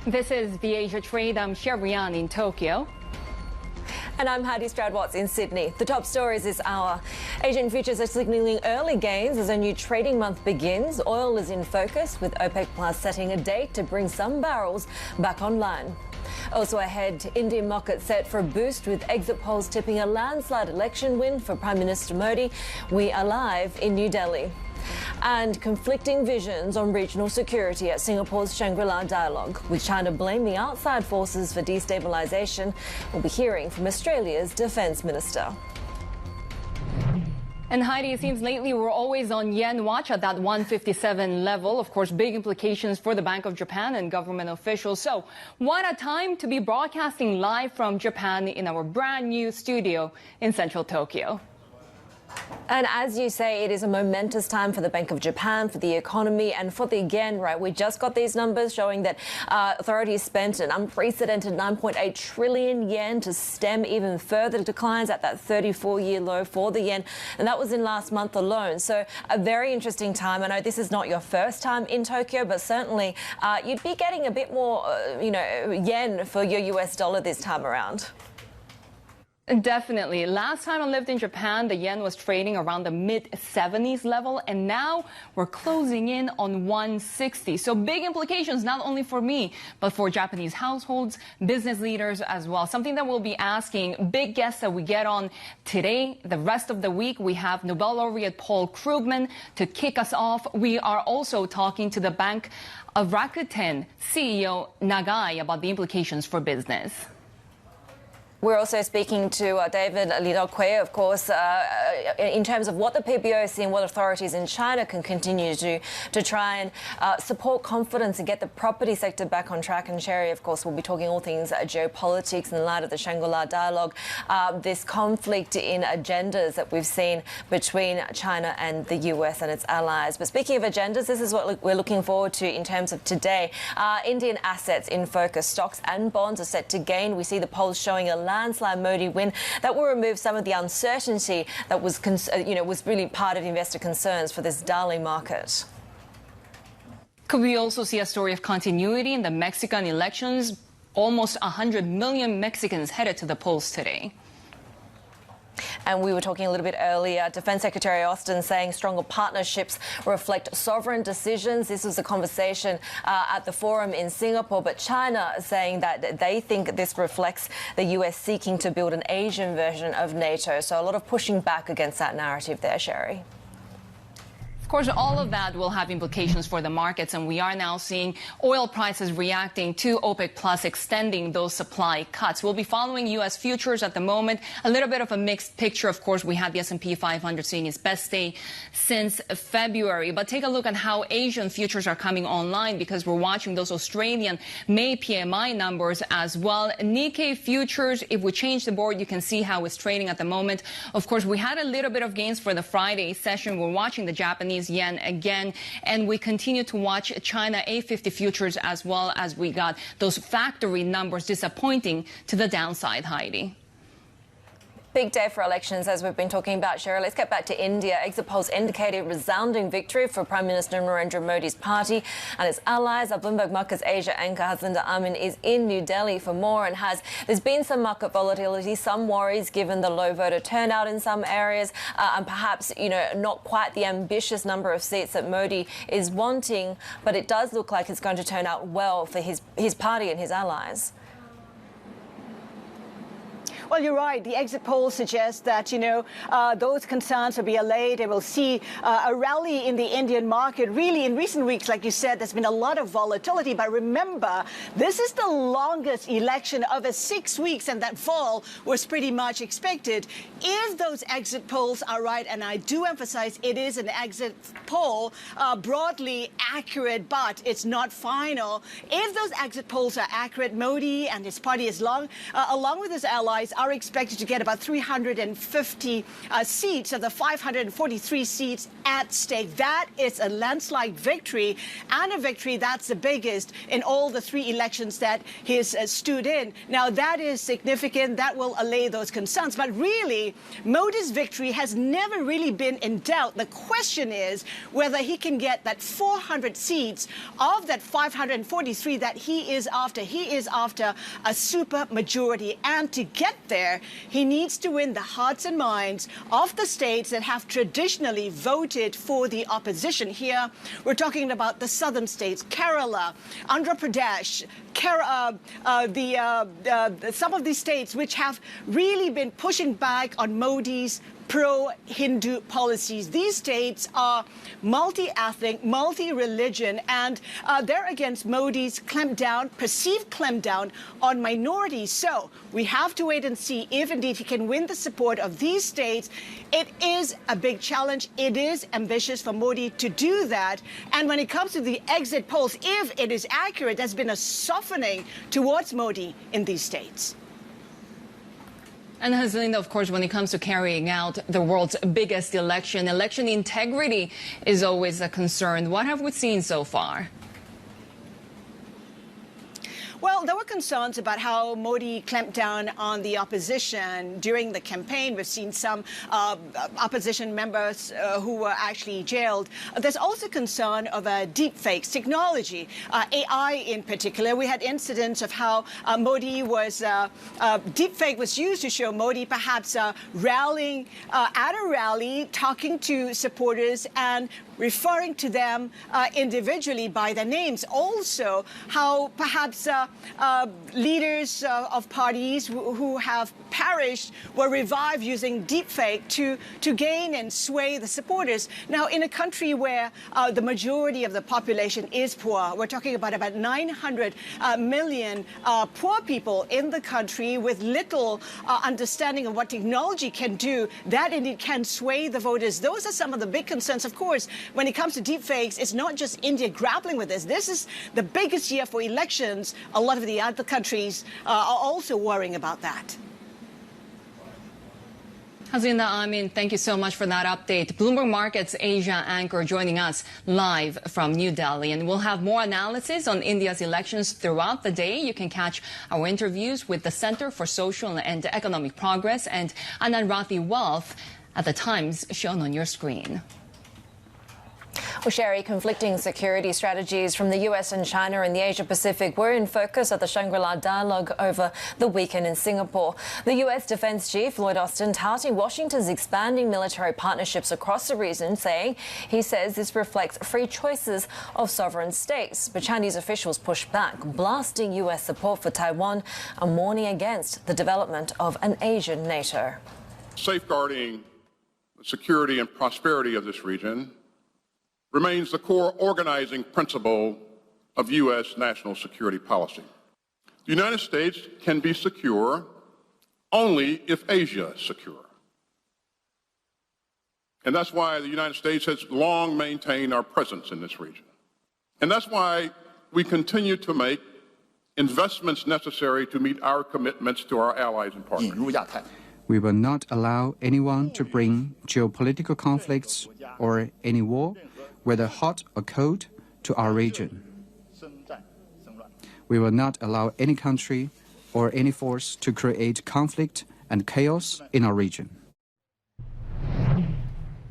This is the Asia Trade. I'm Shery in Tokyo. And I'm Haidi Stroud-Watts in Sydney. The top stories this hour. Asian futures are signalling early gains as a new trading month begins. Oil is in focus, with OPEC Plus setting a date to bring some barrels back online. Also ahead, Indian market set for a boost with exit polls tipping a landslide election win for Prime Minister Modi. We are live in New Delhi. And conflicting visions on regional security at Singapore's Shangri-La dialogue, with China blaming outside forces for destabilisation. We'll be hearing from Australia's Defence Minister. And Heidi, it seems lately we're always on yen watch at that 157 level. Of course, big implications for the Bank of Japan and government officials. So what a time to be broadcasting live from Japan in our brand new studio in central Tokyo. And as you say, it is a momentous time for the Bank of Japan, for the economy and for the yen, right? We just got these numbers showing that authorities spent an unprecedented 9.8 trillion yen to stem even further declines at that 34-year low for the yen. And that was in last month alone. So a very interesting time. I know this is not your first time in Tokyo, but certainly you'd be getting a bit more, yen for your US dollar this time around. Definitely. Last time I lived in Japan, the yen was trading around the mid-70s level, and now we're closing in on 160. So big implications, not only for me, but for Japanese households, business leaders as well. Something that we'll be asking big guests that we get on today. The rest of the week, we have Nobel laureate Paul Krugman to kick us off. We are also talking to the Bank of Rakuten CEO Nagai about the implications for business. We're also speaking to David Lidokwe, of course, in terms of what the PBOC and what authorities in China can continue to try and support confidence and get the property sector back on track. And Shery, of course, will be talking all things geopolitics in light of the Shangri-La dialogue, this conflict in agendas that we've seen between China and the US and its allies. But speaking of agendas, this is what we're looking forward to in terms of today. Indian assets in focus. Stocks and bonds are set to gain. We see the polls showing a landslide Modi win that will remove some of the uncertainty that was really part of investor concerns for this darling market. Could we also see a story of continuity in the Mexican elections? Almost 100 million Mexicans headed to the polls today. And we were talking a little bit earlier, Defence Secretary Austin saying stronger partnerships reflect sovereign decisions. This was a conversation at the forum in Singapore, but China saying that they think this reflects the US seeking to build an Asian version of NATO. So a lot of pushing back against that narrative there, Shery. Of course, all of that will have implications for the markets, and we are now seeing oil prices reacting to OPEC Plus extending those supply cuts. We'll be following U.S. futures at the moment. A little bit of a mixed picture. Of course, we had the S&P 500 seeing its best day since February. But take a look at how Asian futures are coming online, because we're watching those Australian May PMI numbers as well. Nikkei futures, if we change the board, you can see how it's trading at the moment. Of course, we had a little bit of gains for the Friday session. We're watching the Japanese yen again, and we continue to watch China A50 futures as well, as we got those factory numbers disappointing to the downside, Heidi. Big day for elections, as we've been talking about, Shery. Let's get back to India. Exit polls indicated resounding victory for Prime Minister Narendra Modi's party and its allies. Our Bloomberg Markets Asia anchor Haslinda Amin is in New Delhi for more, and there's been some market volatility, some worries given the low voter turnout in some areas, and perhaps, not quite the ambitious number of seats that Modi is wanting, but it does look like it's going to turn out well for his party and his allies. Well, you're right. The exit polls suggest that, those concerns will be allayed. They will see a rally in the Indian market. Really, in recent weeks, like you said, there's been a lot of volatility. But remember, this is the longest election over 6 weeks, and that fall was pretty much expected. If those exit polls are right, and I do emphasize it is an exit poll, broadly accurate, but it's not final. If those exit polls are accurate, Modi and his party, along with his allies, are expected to get about 350 seats of the 543 seats at stake. That is a landslide victory, and a victory that's the biggest in all the 3 elections that he's stood in. Now, that is significant. That will allay those concerns. But really, Modi's victory has never really been in doubt. The question is whether he can get that 400 seats of that 543 that he is after. He is after a super majority. And to get there, he needs to win the hearts and minds of the states that have traditionally voted for the opposition. Here, we're talking about the southern states, Kerala, Andhra Pradesh, some of these states which have really been pushing back on Modi's pro-Hindu policies. These states are multi-ethnic, multi-religion, and they're against Modi's perceived clampdown on minorities. So we have to wait and see if indeed he can win the support of these states. It is a big challenge. It is ambitious for Modi to do that. And when it comes to the exit polls, if it is accurate, there's been a softening towards Modi in these states. And Haslinda, of course, when it comes to carrying out the world's biggest election integrity is always a concern. What have we seen so far? Well, there were concerns about how Modi clamped down on the opposition during the campaign. We've seen some opposition members who were actually jailed. There's also concern of deepfakes technology, AI in particular. We had incidents of how Modi was, deepfake was used to show Modi perhaps rallying at a rally, talking to supporters and referring to them individually by their names. Also, how perhaps leaders of parties who have perished were revived using deepfake to gain and sway the supporters. Now, in a country where the majority of the population is poor, we're talking about 900 million poor people in the country with little understanding of what technology can do, that indeed can sway the voters. Those are some of the big concerns. Of course, when it comes to deepfakes, it's not just India grappling with this. This is the biggest year for elections. A lot of the other countries are also worrying about that. Haslinda Amin, thank you so much for that update. Bloomberg Markets Asia anchor joining us live from New Delhi. And we'll have more analysis on India's elections throughout the day. You can catch our interviews with the Center for Social and Economic Progress and Anand Rathi Wealth at the times shown on your screen. Well, Shery, conflicting security strategies from the US and China in the Asia-Pacific were in focus at the Shangri-La dialogue over the weekend in Singapore. The US Defense Chief Lloyd Austin touting Washington's expanding military partnerships across the region, saying he says this reflects free choices of sovereign states. But Chinese officials pushed back, blasting US support for Taiwan and warning against the development of an Asian NATO. Safeguarding the security and prosperity of this region remains the core organizing principle of U.S. national security policy. The United States can be secure only if Asia is secure. And that's why the United States has long maintained our presence in this region. And that's why we continue to make investments necessary to meet our commitments to our allies and partners. We will not allow anyone to bring geopolitical conflicts or any war, whether hot or cold, to our region. We will not allow any country or any force to create conflict and chaos in our region.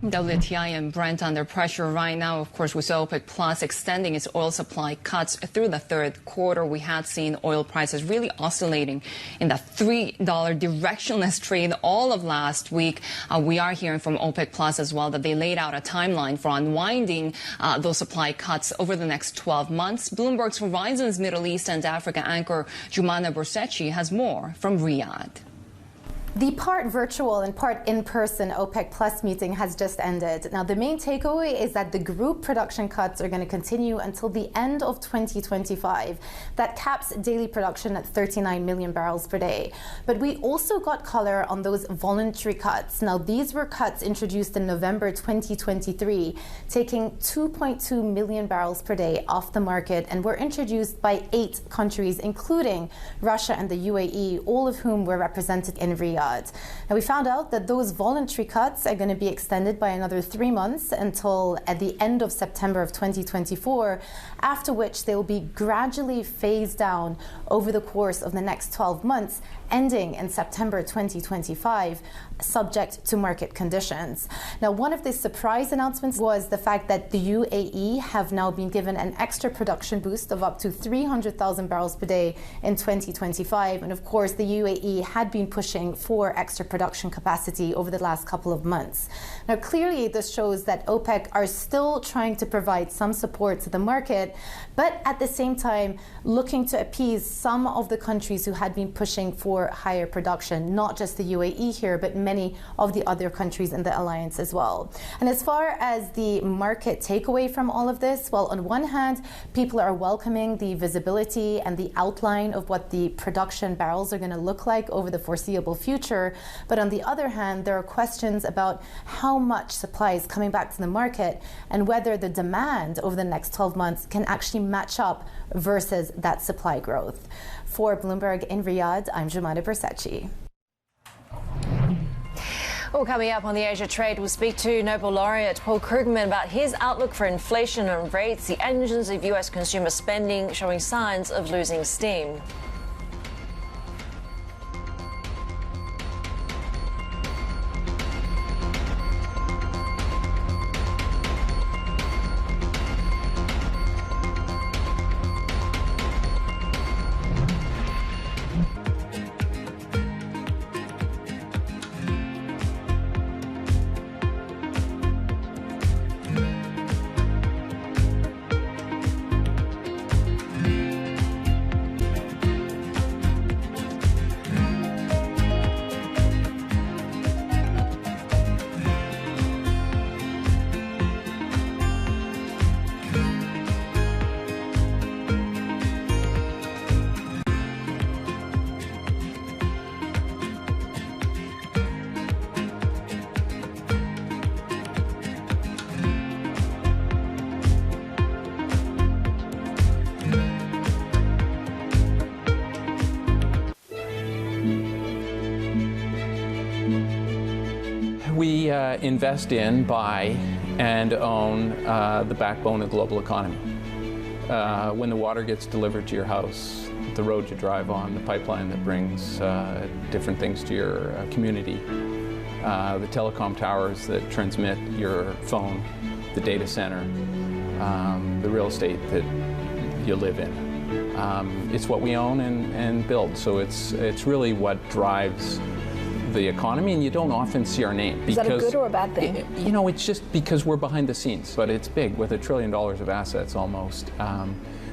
WTI and Brent under pressure right now. Of course, we saw OPEC Plus extending its oil supply cuts through the third quarter. We had seen oil prices really oscillating in the $3 directionless trade all of last week. We are hearing from OPEC Plus as well that they laid out a timeline for unwinding those supply cuts over the next 12 months. Bloomberg's Horizons Middle East and Africa anchor Jumana Borsecci has more from Riyadh. The part virtual and part in-person OPEC Plus meeting has just ended. Now, the main takeaway is that the group production cuts are going to continue until the end of 2025. That caps daily production at 39 million barrels per day. But we also got color on those voluntary cuts. Now, these were cuts introduced in November 2023, taking 2.2 million barrels per day off the market, and were introduced by 8 countries, including Russia and the UAE, all of whom were represented in Riyadh. Now, we found out that those voluntary cuts are going to be extended by another 3 months until at the end of September of 2024, after which they will be gradually phased down over the course of the next 12 months, ending in September 2025, subject to market conditions. Now, one of the surprise announcements was the fact that the UAE have now been given an extra production boost of up to 300,000 barrels per day in 2025. And of course, the UAE had been pushing for extra production capacity over the last couple of months. Now, clearly, this shows that OPEC are still trying to provide some support to the market, but at the same time, looking to appease some of the countries who had been pushing for higher production, not just the UAE here, but many of the other countries in the alliance as well. And as far as the market takeaway from all of this, well, on one hand, people are welcoming the visibility and the outline of what the production barrels are going to look like over the foreseeable future. But on the other hand, there are questions about how much supply is coming back to the market and whether the demand over the next 12 months can actually match up versus that supply growth. For Bloomberg in Riyadh, I'm Jumana Bersachi. Well, coming up on the Asia Trade, we'll speak to Nobel laureate Paul Krugman about his outlook for inflation and rates, the engines of US consumer spending showing signs of losing steam. We invest in, buy, and own the backbone of the global economy. When the water gets delivered to your house, the road you drive on, the pipeline that brings different things to your community, the telecom towers that transmit your phone, the data center, the real estate that you live in. It's what we own and build, so it's really what drives the economy, and you don't often see our name. Is that a good or a bad thing? You know, it's just because we're behind the scenes, but it's big, with $1 trillion of assets almost.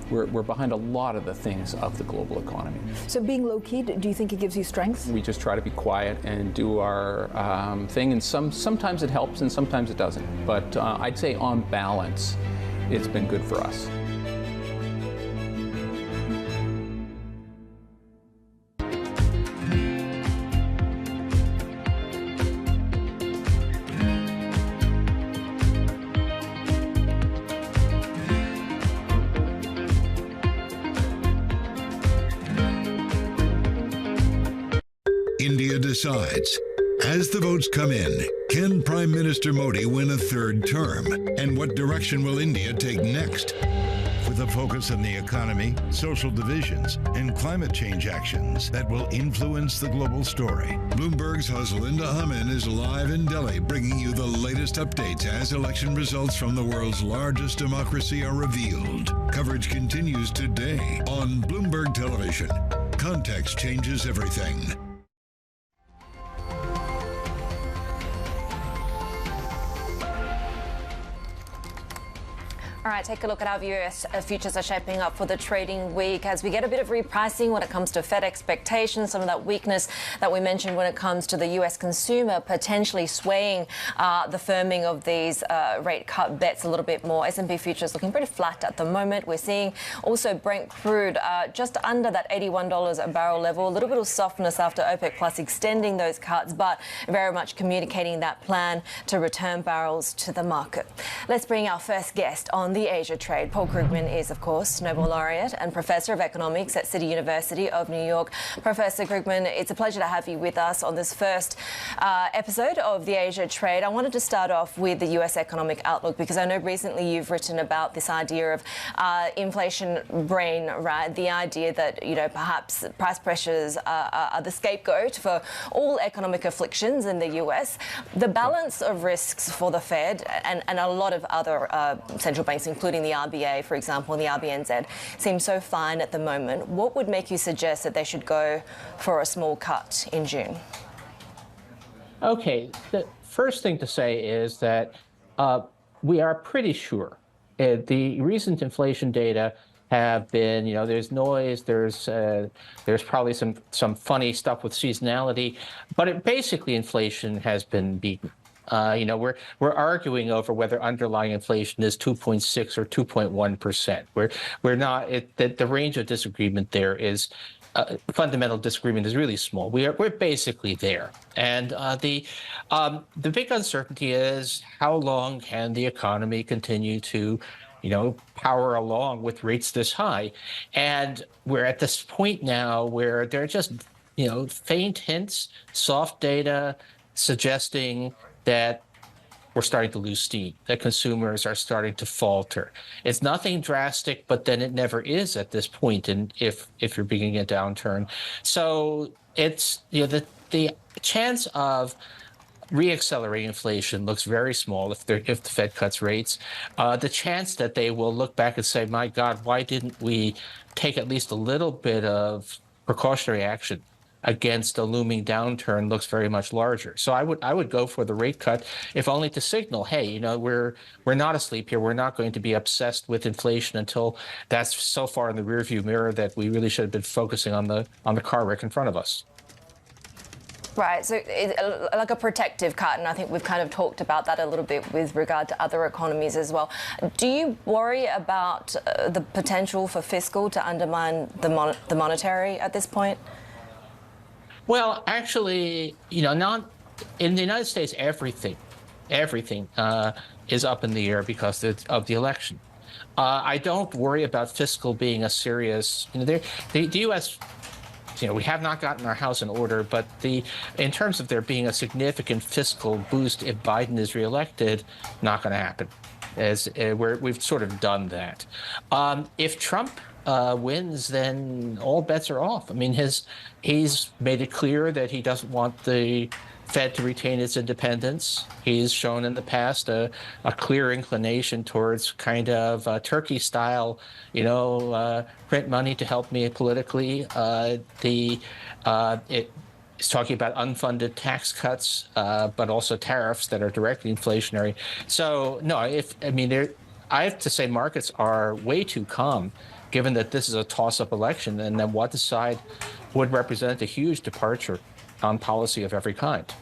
We're behind a lot of the things of the global economy. So being low-key, do you think it gives you strength? We just try to be quiet and do our thing, and sometimes it helps and sometimes it doesn't. But I'd say on balance, it's been good for us. India decides. As the votes come in, can Prime Minister Modi win a third term? And what direction will India take next? With a focus on the economy, social divisions, and climate change actions that will influence the global story. Bloomberg's Hazelinda Amin is live in Delhi, bringing you the latest updates as election results from the world's largest democracy are revealed. Coverage continues today on Bloomberg Television. Context changes everything. All right, take a look at how US futures are shaping up for the trading week as we get a bit of repricing when it comes to Fed expectations, some of that weakness that we mentioned when it comes to the US consumer potentially swaying the firming of these rate cut bets a little bit more. S&P futures looking pretty flat at the moment. We're seeing also Brent crude just under that $81 a barrel level, a little bit of softness after OPEC Plus extending those cuts, but very much communicating that plan to return barrels to the market. Let's bring our first guest on the Asia trade. Paul Krugman is, of course, Nobel laureate and Professor of Economics at City University of New York. Professor Krugman, it's a pleasure to have you with us on this first episode of the Asia trade. I wanted to start off with the US economic outlook because I know recently you've written about this idea of inflation brain, right? The idea that, you know, perhaps price pressures are the scapegoat for all economic afflictions in the US. The balance of risks for the Fed and a lot of other central banks, including the RBA, for example, and the RBNZ, seem so fine at the moment. What would make you suggest that they should go for a small cut in June? Okay, the first thing to say is that we are pretty sure the recent inflation data have been, you know, there's noise, there's probably some funny stuff with seasonality, but basically inflation has been beaten. You know, we're arguing over whether underlying inflation is 2.6 or 2.1%. We're not. The range of disagreement there is fundamental disagreement is really small. We're basically there, and the big uncertainty is how long can the economy continue to, you know, power along with rates this high, and we're at this point now where there are just, you know, faint hints, soft data suggesting that we're starting to lose steam, that consumers are starting to falter. It's nothing drastic, but then it never is at this point, and if you're beginning a downturn. So it's, you know, the chance of reaccelerating inflation looks very small if the Fed cuts rates. The chance that they will look back and say, my God, why didn't we take at least a little bit of precautionary action against a looming downturn looks very much larger. So I would go for the rate cut, if only to signal, hey, you know, we're not asleep here. We're not going to be obsessed with inflation until that's so far in the rearview mirror that we really should have been focusing on the car wreck in front of us. Right, so like a protective cut, and I think we've kind of talked about that a little bit with regard to other economies as well. Do you worry about the potential for fiscal to undermine the monetary at this point? Well, actually, you know, not in the United States, everything is up in the air because of the election. I don't worry about fiscal being a serious, you know, the U.S., you know, we have not gotten our house in order, but in terms of there being a significant fiscal boost if Biden is reelected, not going to happen. We've sort of done that. If Trump wins, then all bets are off. I mean, he's made it clear that he doesn't want the Fed to retain its independence. He's shown in the past a clear inclination towards kind of Turkey style, you know, print money to help me politically. It's talking about unfunded tax cuts, but also tariffs that are directly inflationary. So no, I have to say markets are way too calm, given that this is a toss-up election, and then what side would represent a huge departure on policy of every kind.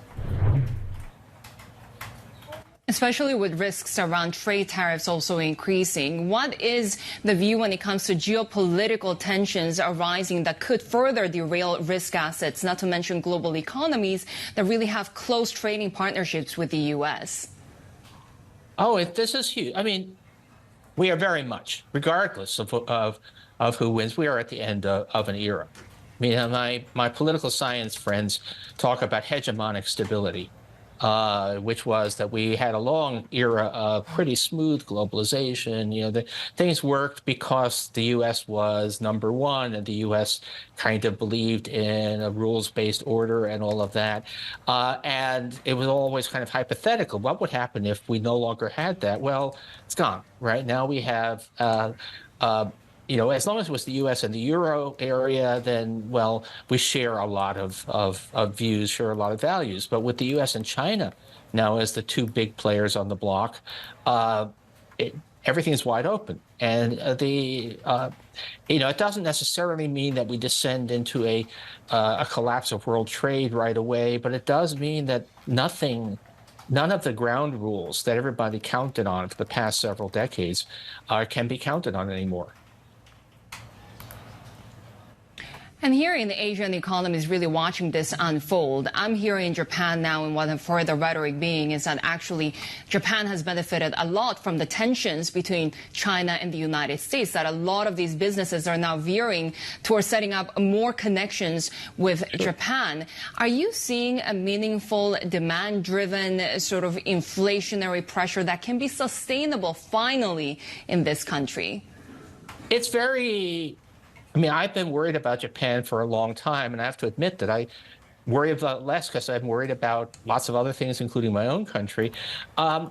Especially with risks around trade tariffs also increasing. What is the view when it comes to geopolitical tensions arising that could further derail risk assets, not to mention global economies that really have close trading partnerships with the U.S.? Oh, this is huge. I mean, we are very much, regardless of who wins, we are at the end of an era. I mean, my political science friends talk about hegemonic stability, which was that we had a long era of pretty smooth globalization. You know, things worked because the U.S. was number one, and the U.S. kind of believed in a rules-based order and all of that. And it was always kind of hypothetical. What would happen if we no longer had that? Well, it's gone. Right now we have you know, as long as it was the U.S. and the Euro area, then, well, we share a lot of views, share a lot of values. But with the U.S. and China now as the two big players on the block, everything's wide open. And it doesn't necessarily mean that we descend into a collapse of world trade right away, but it does mean that none of the ground rules that everybody counted on for the past several decades can be counted on anymore. And here in Asia, the economy is really watching this unfold. I'm hearing in Japan now, and what I've heard the rhetoric being is that actually Japan has benefited a lot from the tensions between China and the United States, that a lot of these businesses are now veering towards setting up more connections with Japan. Are you seeing a meaningful demand-driven sort of inflationary pressure that can be sustainable finally in this country? It's very... I mean, I've been worried about Japan for a long time, and I have to admit that I worry about it less because I'm worried about lots of other things, including my own country. I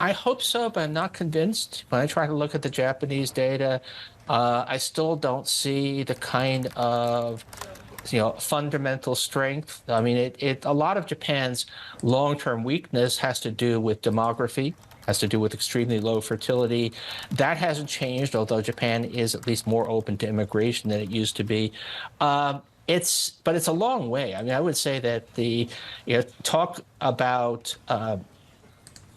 hope so, but I'm not convinced. When I try to look at the Japanese data, I still don't see the kind of fundamental strength. I mean, a lot of Japan's long-term weakness has to do with demography, has to do with extremely low fertility. That hasn't changed, although Japan is at least more open to immigration than it used to be. But it's a long way. I mean, I would say that talk about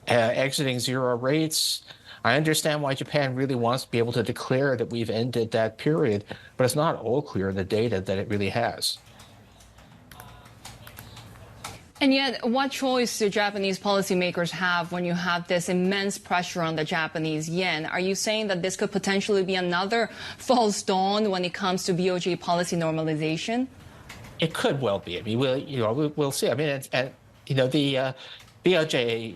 exiting zero rates. I understand why Japan really wants to be able to declare that we've ended that period, but it's not all clear in the data that it really has. And yet, what choice do Japanese policymakers have when you have this immense pressure on the Japanese yen? Are you saying that this could potentially be another false dawn when it comes to BOJ policy normalization? It could well be. I mean, we'll see. I mean, the BOJ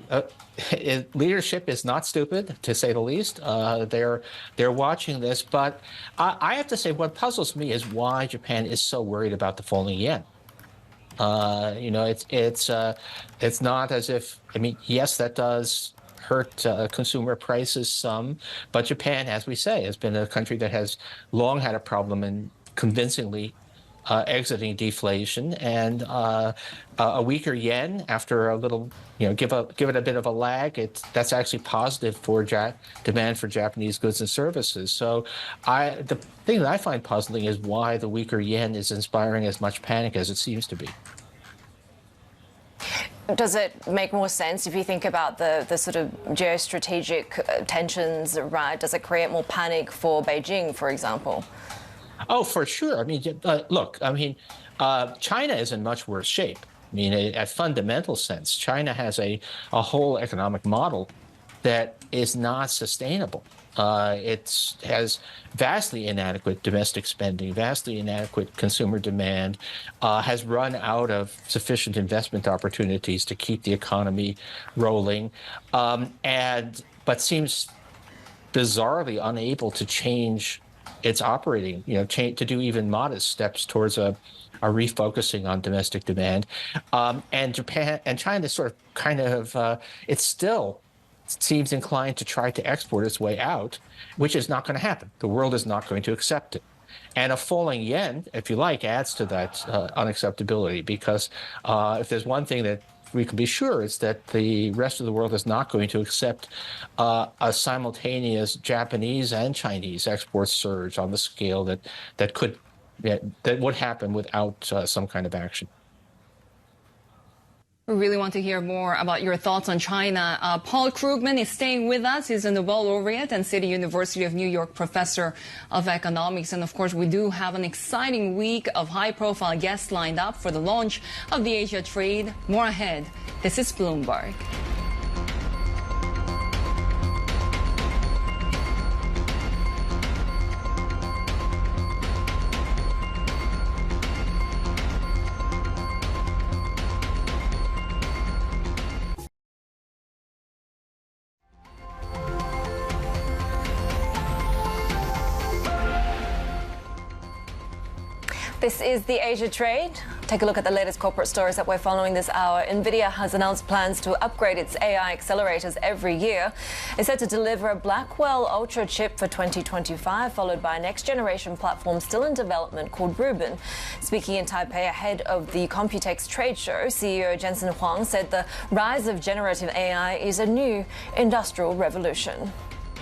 leadership is not stupid, to say the least. They're watching this, but I have to say, what puzzles me is why Japan is so worried about the falling yen. It's not as if, I mean, yes, that does hurt consumer prices some, but Japan, as we say, has been a country that has long had a problem in convincingly exiting deflation, and a weaker yen after a little, give it a bit of a lag. That's actually positive for demand for Japanese goods and services. So the thing that I find puzzling is why the weaker yen is inspiring as much panic as it seems to be. Does it make more sense if you think about the sort of geostrategic tensions, right? Does it create more panic for Beijing, for example? Oh, for sure. I mean, look, I mean, China is in much worse shape. I mean, at fundamental sense, China has a whole economic model that is not sustainable. It has vastly inadequate domestic spending, vastly inadequate consumer demand, has run out of sufficient investment opportunities to keep the economy rolling, but seems bizarrely unable to change its operating, to do even modest steps towards a refocusing on domestic demand. And Japan and China it still seems inclined to try to export its way out, which is not going to happen. The world is not going to accept it. And a falling yen, if you like, adds to that unacceptability, because if there's one thing that we can be sure is that the rest of the world is not going to accept a simultaneous Japanese and Chinese export surge on the scale that would happen without some kind of action. We really want to hear more about your thoughts on China. Paul Krugman is staying with us. He's a Nobel laureate and City University of New York professor of economics. And of course, we do have an exciting week of high-profile guests lined up for the launch of the Asia trade. More ahead. This is Bloomberg. This is the Asia Trade. Take a look at the latest corporate stories that we're following this hour. NVIDIA has announced plans to upgrade its AI accelerators every year. It's set to deliver a Blackwell Ultra chip for 2025, followed by a next-generation platform still in development called Rubin. Speaking in Taipei ahead of the Computex trade show, CEO Jensen Huang said the rise of generative AI is a new industrial revolution.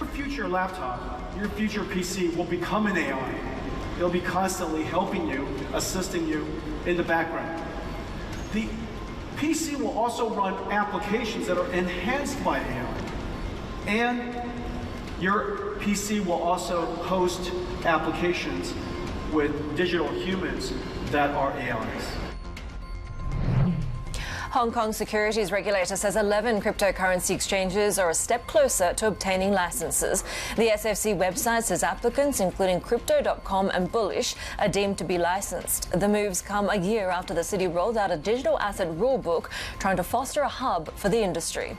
Your future laptop, your future PC will become an AI. It'll be constantly helping you, assisting you in the background. The PC will also run applications that are enhanced by AI. And your PC will also host applications with digital humans that are AIs. Hong Kong securities regulator says 11 cryptocurrency exchanges are a step closer to obtaining licenses. The SFC website says applicants, including Crypto.com and Bullish, are deemed to be licensed. The moves come a year after the city rolled out a digital asset rulebook trying to foster a hub for the industry.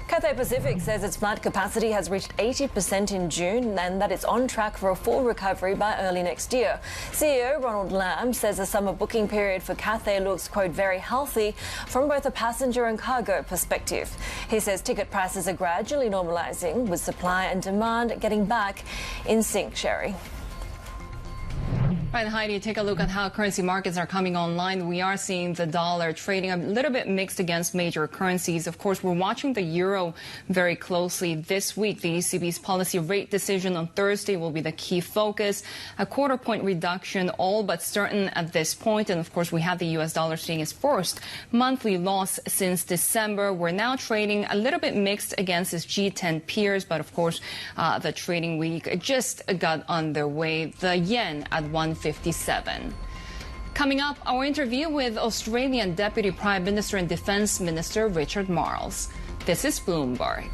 Cathay Pacific says its flight capacity has reached 80% in June and that it's on track for a full recovery by early next year. CEO Ronald Lam says the summer booking period for Cathay looks, quote, very healthy from both a passenger and cargo perspective. He says ticket prices are gradually normalising with supply and demand getting back in sync. Shery. Right, Heidi, take a look at how currency markets are coming online. We are seeing the dollar trading a little bit mixed against major currencies. Of course, we're watching the euro very closely this week. The ECB's policy rate decision on Thursday will be the key focus. A quarter-point reduction, all but certain at this point. And of course, we have the U.S. dollar seeing its first monthly loss since December. We're now trading a little bit mixed against its G10 peers. But of course, the trading week just got underway. The yen at 157. Coming up, our interview with Australian Deputy Prime Minister and Defence Minister Richard Marles. This is Bloomberg.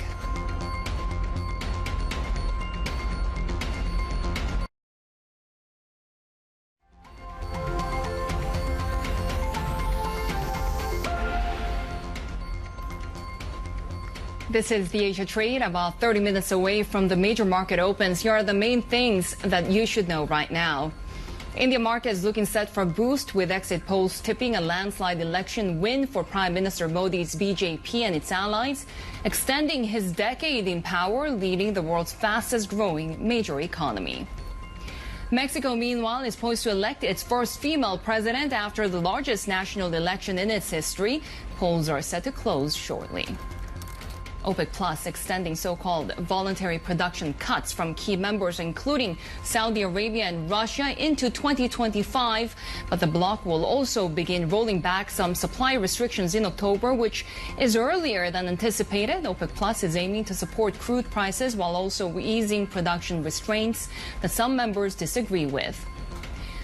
This is the Asia Trade, about 30 minutes away from the major market opens. Here are the main things that you should know right now. India market is looking set for a boost with exit polls tipping a landslide election win for Prime Minister Modi's BJP and its allies, extending his decade in power, leading the world's fastest growing major economy. Mexico, meanwhile, is poised to elect its first female president after the largest national election in its history. Polls are set to close shortly. OPEC Plus extending so-called voluntary production cuts from key members, including Saudi Arabia and Russia, into 2025. But the bloc will also begin rolling back some supply restrictions in October, which is earlier than anticipated. OPEC Plus is aiming to support crude prices while also easing production restraints that some members disagree with.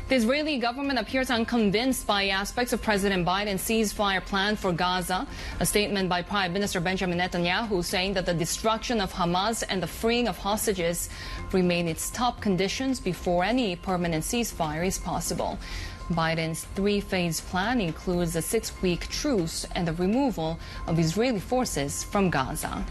The Israeli government appears unconvinced by aspects of President Biden's ceasefire plan for Gaza. A statement by Prime Minister Benjamin Netanyahu saying that the destruction of Hamas and the freeing of hostages remain its top conditions before any permanent ceasefire is possible. Biden's three-phase plan includes a 6-week truce and the removal of Israeli forces from Gaza.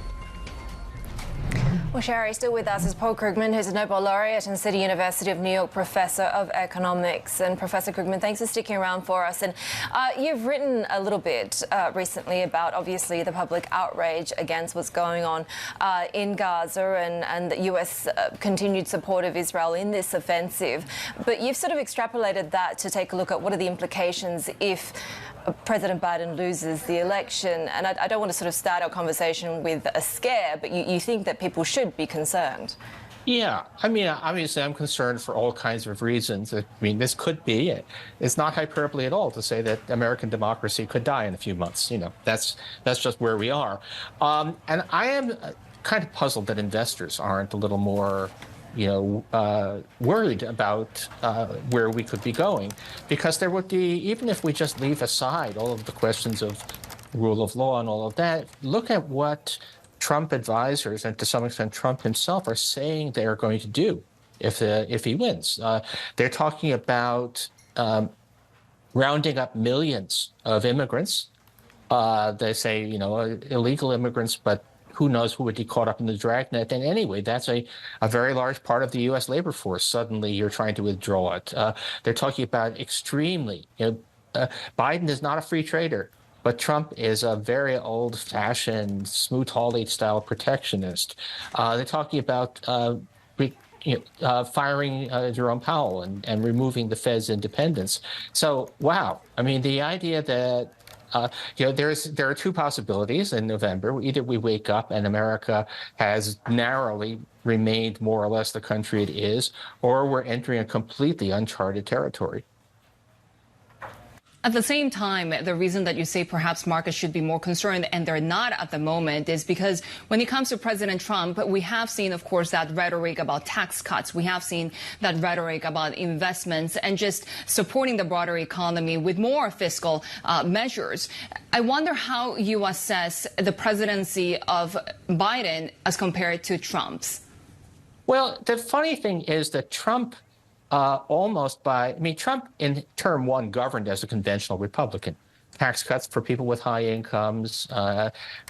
Well, Shery, still with us is Paul Krugman, who's a Nobel laureate and City University of New York professor of economics. And Professor Krugman, thanks for sticking around for us. And you've written a little bit recently about, obviously, the public outrage against what's going on in Gaza and the U.S. Continued support of Israel in this offensive. But you've sort of extrapolated that to take a look at what are the implications if President Biden loses the election. And I don't want to sort of start our conversation with a scare, but you think that people should be concerned. Yeah, I mean, obviously I'm concerned for all kinds of reasons. I mean, this could be, it's not hyperbole at all to say that American democracy could die in a few months. You know, that's just where we are. And I am kind of puzzled that investors aren't a little more worried about where we could be going, because there would be, even if we just leave aside all of the questions of rule of law and all of that, look at what Trump advisors and to some extent Trump himself are saying they are going to do if he wins. They're talking about rounding up millions of immigrants. They say, illegal immigrants, but who knows who would be caught up in the dragnet. And anyway, that's a very large part of the U.S. labor force. Suddenly you're trying to withdraw it. They're talking about extremely Biden is not a free trader, but Trump is a very old-fashioned, Smoot-Hawley style protectionist. They're talking about firing Jerome Powell and removing the Fed's independence. So, wow. I mean, the idea that there are two possibilities in November. Either we wake up and America has narrowly remained more or less the country it is, or we're entering a completely uncharted territory. At the same time, the reason that you say perhaps markets should be more concerned, and they're not at the moment, is because when it comes to President Trump, we have seen, of course, that rhetoric about tax cuts. We have seen that rhetoric about investments and just supporting the broader economy with more fiscal measures. I wonder how you assess the presidency of Biden as compared to Trump's. Well, the funny thing is that Trump Trump in term one governed as a conventional Republican. Tax cuts for people with high incomes,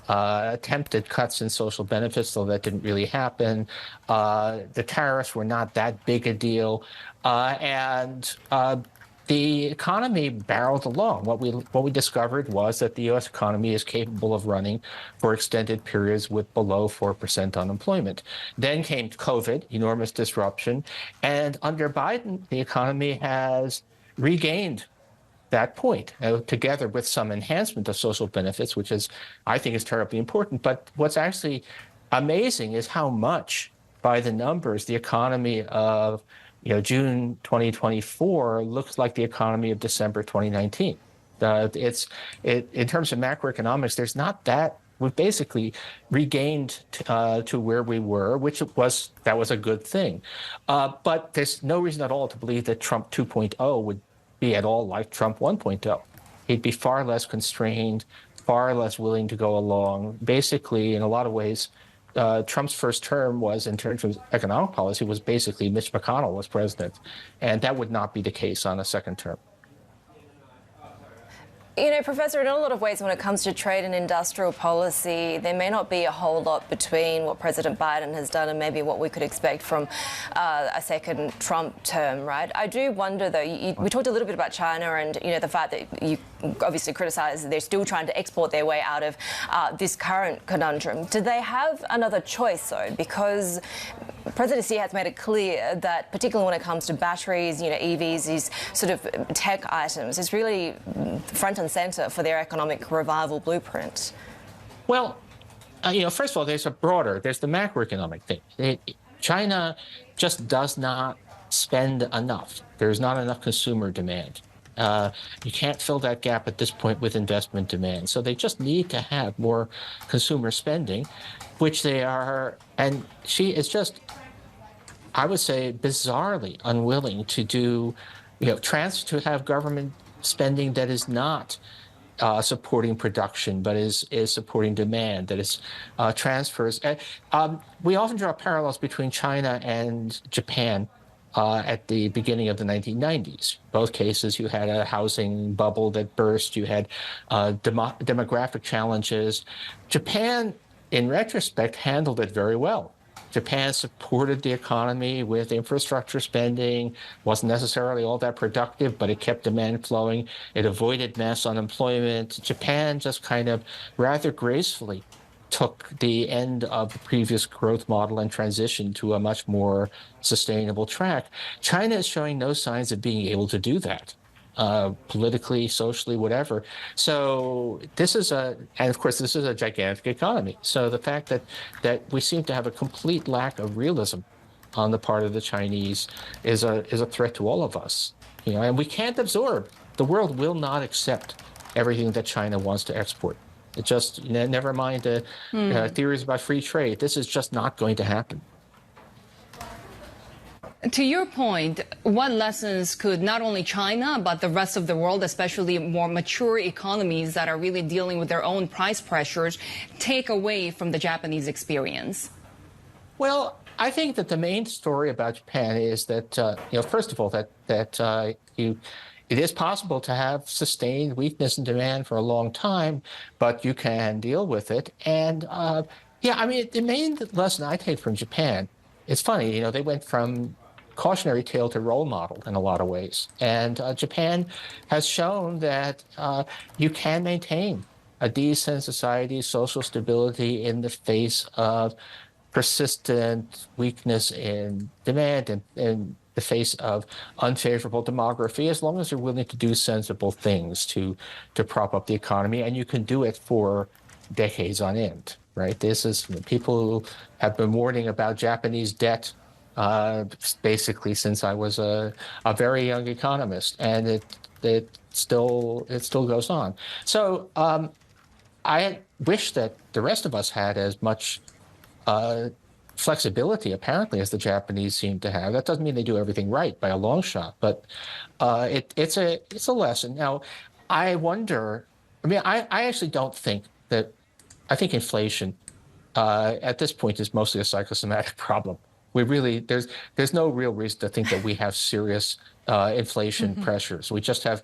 attempted cuts in social benefits, though that didn't really happen. The tariffs were not that big a deal. The economy barreled along. What we discovered was that the U.S. economy is capable of running for extended periods with below 4% unemployment. Then came COVID, enormous disruption, and under Biden, the economy has regained that point, together with some enhancement of social benefits, which I think is terribly important. But what's actually amazing is how much, by the numbers, the economy of June 2024 looks like the economy of December 2019. In terms of macroeconomics, there's not that. We've basically regained to where we were, that was a good thing. But there's no reason at all to believe that Trump 2.0 would be at all like Trump 1.0. He'd be far less constrained, far less willing to go along. Basically, in a lot of ways, Trump's first term was, in terms of economic policy, was basically Mitch McConnell was president. And that would not be the case on a second term. Professor, in a lot of ways, when it comes to trade and industrial policy, there may not be a whole lot between what President Biden has done and maybe what we could expect from a second Trump term, right? I do wonder, though, we talked a little bit about China and, the fact that you obviously criticize that they're still trying to export their way out of this current conundrum. Do they have another choice, though? Because President Xi has made it clear that, particularly when it comes to batteries, EVs, these sort of tech items, it's really front and center for their economic revival blueprint. Well, first of all, there's the macroeconomic thing. China just does not spend enough. There's not enough consumer demand. You can't fill that gap at this point with investment demand. So they just need to have more consumer spending, which they are. And Xi is just, I would say, bizarrely unwilling to do, to have government spending that is not supporting production, but is supporting demand, that is transfers. We often draw parallels between China and Japan at the beginning of the 1990s. Both cases, you had a housing bubble that burst. You had demographic challenges. Japan, in retrospect, handled it very well. Japan supported the economy with infrastructure spending, wasn't necessarily all that productive, but it kept demand flowing. It avoided mass unemployment. Japan just kind of rather gracefully took the end of the previous growth model and transitioned to a much more sustainable track. China is showing no signs of being able to do that. Politically, socially, whatever. So this is and of course, this is a gigantic economy. So the fact that we seem to have a complete lack of realism on the part of the Chinese is a threat to all of us. And we can't absorb. The world will not accept everything that China wants to export. It just, never mind theories about free trade. This is just not going to happen. To your point, what lessons could not only China, but the rest of the world, especially more mature economies that are really dealing with their own price pressures, take away from the Japanese experience? Well, I think that the main story about Japan is that, first of all, that it is possible to have sustained weakness in demand for a long time, but you can deal with it. And, the main lesson I take from Japan, it's funny, they went from cautionary tale to role model in a lot of ways. And Japan has shown that you can maintain a decent society, social stability in the face of persistent weakness in demand and in the face of unfavorable demography, as long as you're willing to do sensible things to prop up the economy. And you can do it for decades on end, right? This is, people have been warning about Japanese debt basically since I was a very young economist, and it still goes on. So I wish that the rest of us had as much flexibility, apparently, as the Japanese seem to have. That doesn't mean they do everything right by a long shot, but it's a lesson. Now, I wonder. I mean, I actually don't think that. I think inflation at this point is mostly a psychosomatic problem. We really there's no real reason to think that we have serious inflation pressures. We just have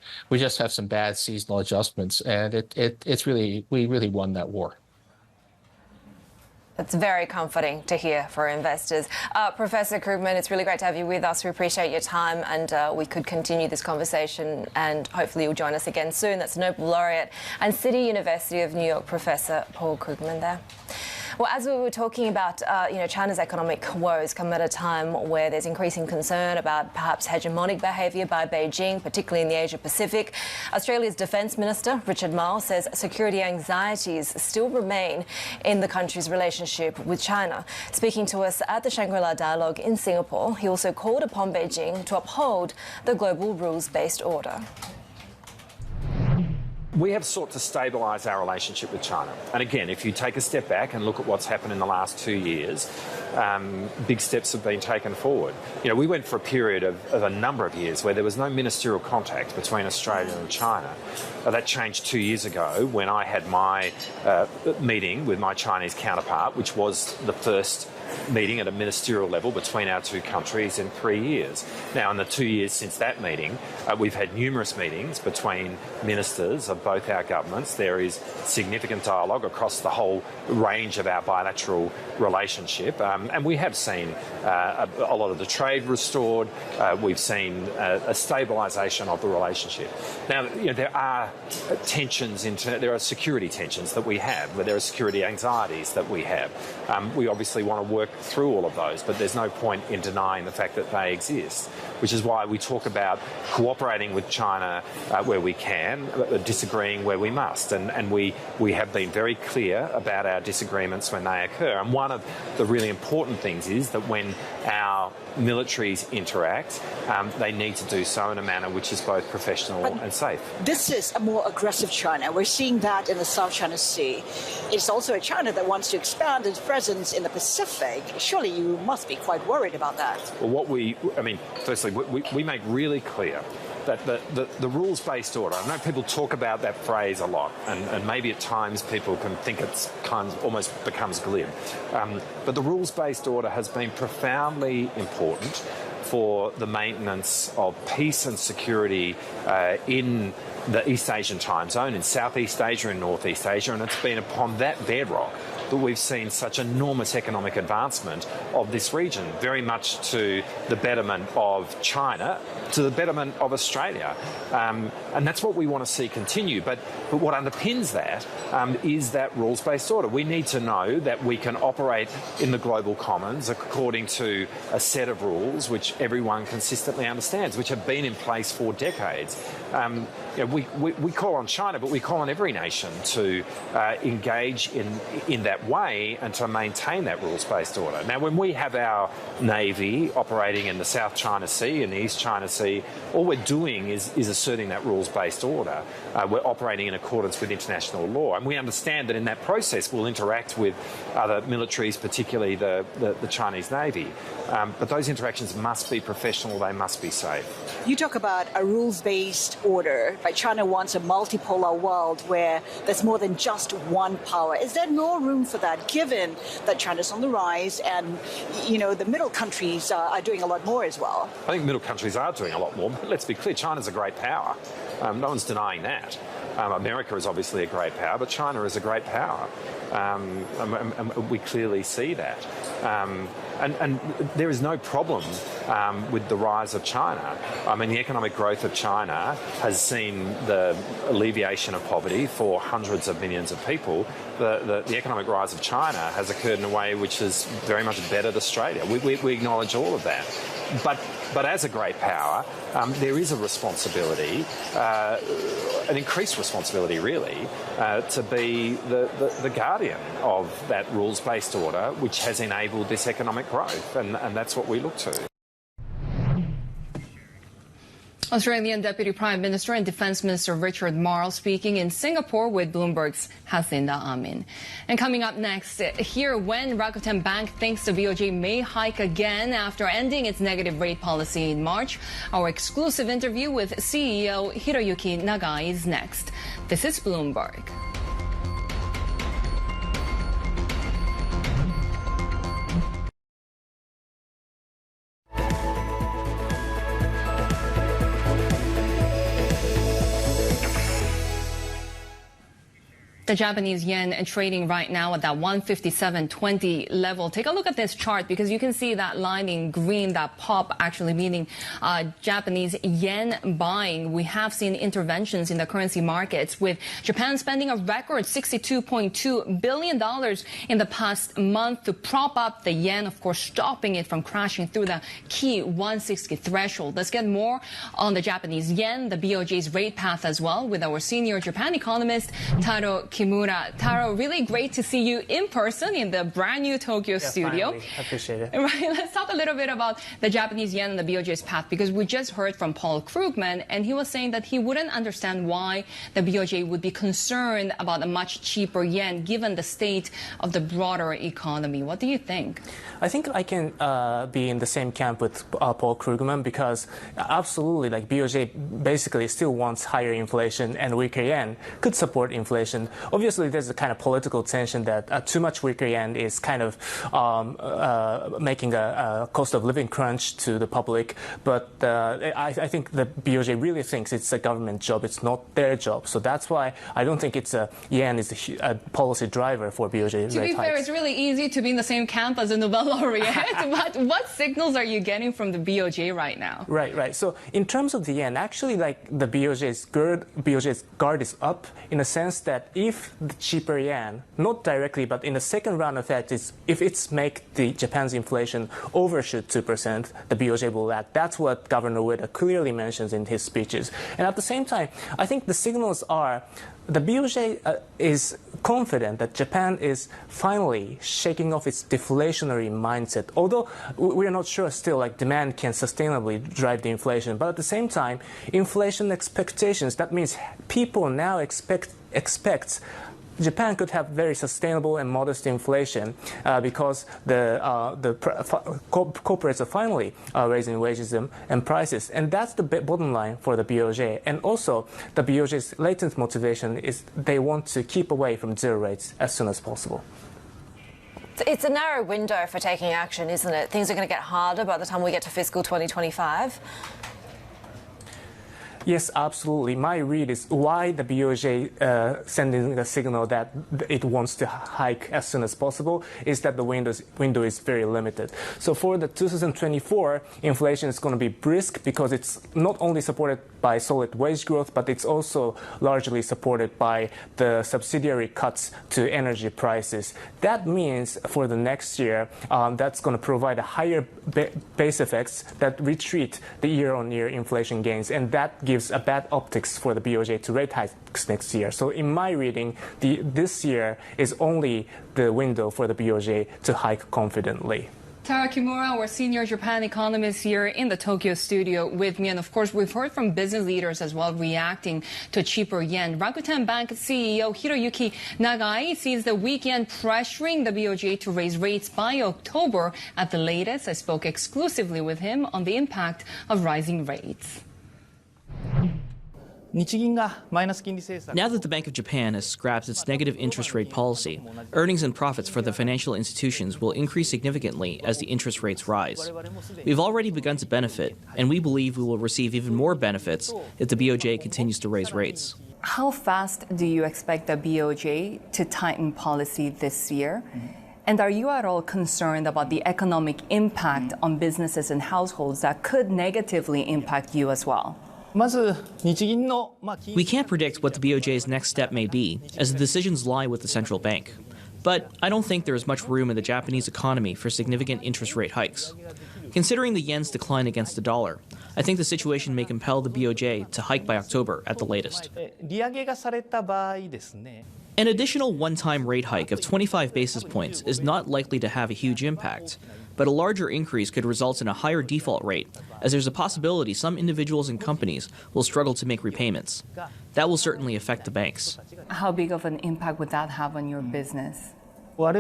some bad seasonal adjustments, and we really won that war. That's very comforting to hear for investors. Professor Krugman, it's really great to have you with us. We appreciate your time, and we could continue this conversation, and hopefully you'll join us again soon. That's Nobel laureate and City University of New York Professor Paul Krugman there. Well, as we were talking about, China's economic woes come at a time where there's increasing concern about perhaps hegemonic behaviour by Beijing, particularly in the Asia-Pacific. Australia's Defence Minister, Richard Marles, says security anxieties still remain in the country's relationship with China. Speaking to us at the Shangri-La Dialogue in Singapore, he also called upon Beijing to uphold the global rules-based order. We have sought to stabilise our relationship with China. And again, if you take a step back and look at what's happened in the last 2 years, big steps have been taken forward. We went for a period of a number of years where there was no ministerial contact between Australia and China. That changed 2 years ago when I had my meeting with my Chinese counterpart, which was the first meeting at a ministerial level between our two countries in 3 years. Now, in the 2 years since that meeting, we've had numerous meetings between ministers of both our governments. There is significant dialogue across the whole range of our bilateral relationship, and we have seen a lot of the trade restored. We've seen a stabilisation of the relationship. Now, there are tensions, there are security tensions that we have, where there are security anxieties that we have. We obviously want to work through all of those, but there's no point in denying the fact that they exist, which is why we talk about cooperating with China where we can, disagreeing where we must. And we have been very clear about our disagreements when they occur. And one of the really important things is that when our militaries interact, they need to do so in a manner which is both professional and safe. This is a more aggressive China. We're seeing that in the South China Sea. It's also a China that wants to expand its presence in the Pacific. Surely you must be quite worried about that. Well, firstly, we make really clear that the rules-based order, I know people talk about that phrase a lot, and maybe at times people can think it's kind of almost becomes glib, but the rules-based order has been profoundly important for the maintenance of peace and security in the East Asian time zone, in Southeast Asia and Northeast Asia, and it's been upon that bedrock that we've seen such enormous economic advancement of this region, very much to the betterment of China, to the betterment of Australia. And that's what we want to see continue. But what underpins that is that rules-based order. We need to know that we can operate in the global commons according to a set of rules which everyone consistently understands, which have been in place for decades. We call on China, but we call on every nation to engage in that way and to maintain that rules-based order. Now, when we have our Navy operating in the South China Sea and the East China Sea, all we're doing is asserting that rules-based order. We're operating in accordance with international law, and we understand that in that process we'll interact with other militaries, particularly the Chinese Navy. But those interactions must be professional, they must be safe. You talk about a rules-based order, but China wants a multipolar world where there's more than just one power. Is there no room for that, given that China's on the rise and, the middle countries are doing a lot more as well? I think middle countries are doing a lot more, but let's be clear, China's a great power. No one's denying that. America is obviously a great power, but China is a great power. And we clearly see that. And there is no problem with the rise of China. I mean, the economic growth of China has seen the alleviation of poverty for hundreds of millions of people. The economic rise of China has occurred in a way which has very much bettered Australia. We acknowledge all of that. But as a great power, there is a responsibility, an increased responsibility really, to be the guardian of that rules-based order which has enabled this economic growth, and that's what we look to. Australian Deputy Prime Minister and Defence Minister Richard Marles speaking in Singapore with Bloomberg's Hasinda Amin. And coming up next, here when Rakuten Bank thinks the BOJ may hike again after ending its negative rate policy in March. Our exclusive interview with CEO Hiroyuki Nagai is next. This is Bloomberg. The Japanese yen trading right now at that 157.20 level. Take a look at this chart because you can see that line in green, that pop actually meaning Japanese yen buying. We have seen interventions in the currency markets with Japan spending a record $62.2 billion in the past month to prop up the yen, of course, stopping it from crashing through the key 160 threshold. Let's get more on the Japanese yen, the BOJ's rate path as well with our senior Japan economist, Taro Kimura. Taro, really great to see you in person in the brand new Tokyo studio. Finally. I appreciate it. Right, let's talk a little bit about the Japanese yen and the BOJ's path because we just heard from Paul Krugman and he was saying that he wouldn't understand why the BOJ would be concerned about a much cheaper yen given the state of the broader economy. What do you think? I think I can be in the same camp with Paul Krugman because absolutely, like BOJ basically still wants higher inflation and weaker yen could support inflation. Obviously, there's a kind of political tension that too much weaker yen is kind of making a cost of living crunch to the public. But I think the BOJ really thinks it's a government job. It's not their job. So that's why I don't think yen is a policy driver for BOJ. To be fair, it's really easy to be in the same camp as a Nobel laureate. But what signals are you getting from the BOJ right now? Right. So in terms of the yen, actually, like the BOJ's guard is up in a sense that if the cheaper yen, not directly, but in the second round effect, if it's make the Japan's inflation overshoot 2%, the BOJ will act. That's what Governor Ueda clearly mentions in his speeches. And at the same time, I think the signals are the BOJ is confident that Japan is finally shaking off its deflationary mindset. Although we are not sure still, like demand can sustainably drive the inflation. But at the same time, inflation expectations, that means people now expect Japan could have very sustainable and modest inflation because the corporates are finally raising wages and prices. And that's the bottom line for the BOJ. And also, the BOJ's latent motivation is they want to keep away from zero rates as soon as possible. It's a narrow window for taking action, isn't it? Things are going to get harder by the time we get to fiscal 2025. Yes, absolutely. My read is why the BOJ sending the signal that it wants to hike as soon as possible is that the window is very limited. So for the 2024, inflation is going to be brisk because it's not only supported by solid wage growth, but it's also largely supported by the subsidiary cuts to energy prices. That means for the next year, that's going to provide a higher base effects that retreat the year-on-year inflation gains, and that gives a bad optics for the BOJ to rate hikes next year. So in my reading, this year is only the window for the BOJ to hike confidently. Taro Kimura, our senior Japan economist here in the Tokyo studio with me. And of course, we've heard from business leaders as well reacting to cheaper yen. Rakuten Bank CEO Hiroyuki Nagai sees the weak yen pressuring the BOJ to raise rates by October at the latest. I spoke exclusively with him on the impact of rising rates. Now that the Bank of Japan has scrapped its negative interest rate policy, earnings and profits for the financial institutions will increase significantly as the interest rates rise. We've already begun to benefit, and we believe we will receive even more benefits if the BOJ continues to raise rates. How fast do you expect the BOJ to tighten policy this year? And are you at all concerned about the economic impact on businesses and households that could negatively impact you as well? We can't predict what the BOJ's next step may be, as the decisions lie with the central bank. But I don't think there is much room in the Japanese economy for significant interest rate hikes. Considering the yen's decline against the dollar, I think the situation may compel the BOJ to hike by October at the latest. An additional one-time rate hike of 25 basis points is not likely to have a huge impact, but a larger increase could result in a higher default rate, as there's a possibility some individuals and companies will struggle to make repayments. That will certainly affect the banks. How big of an impact would that have on your business? I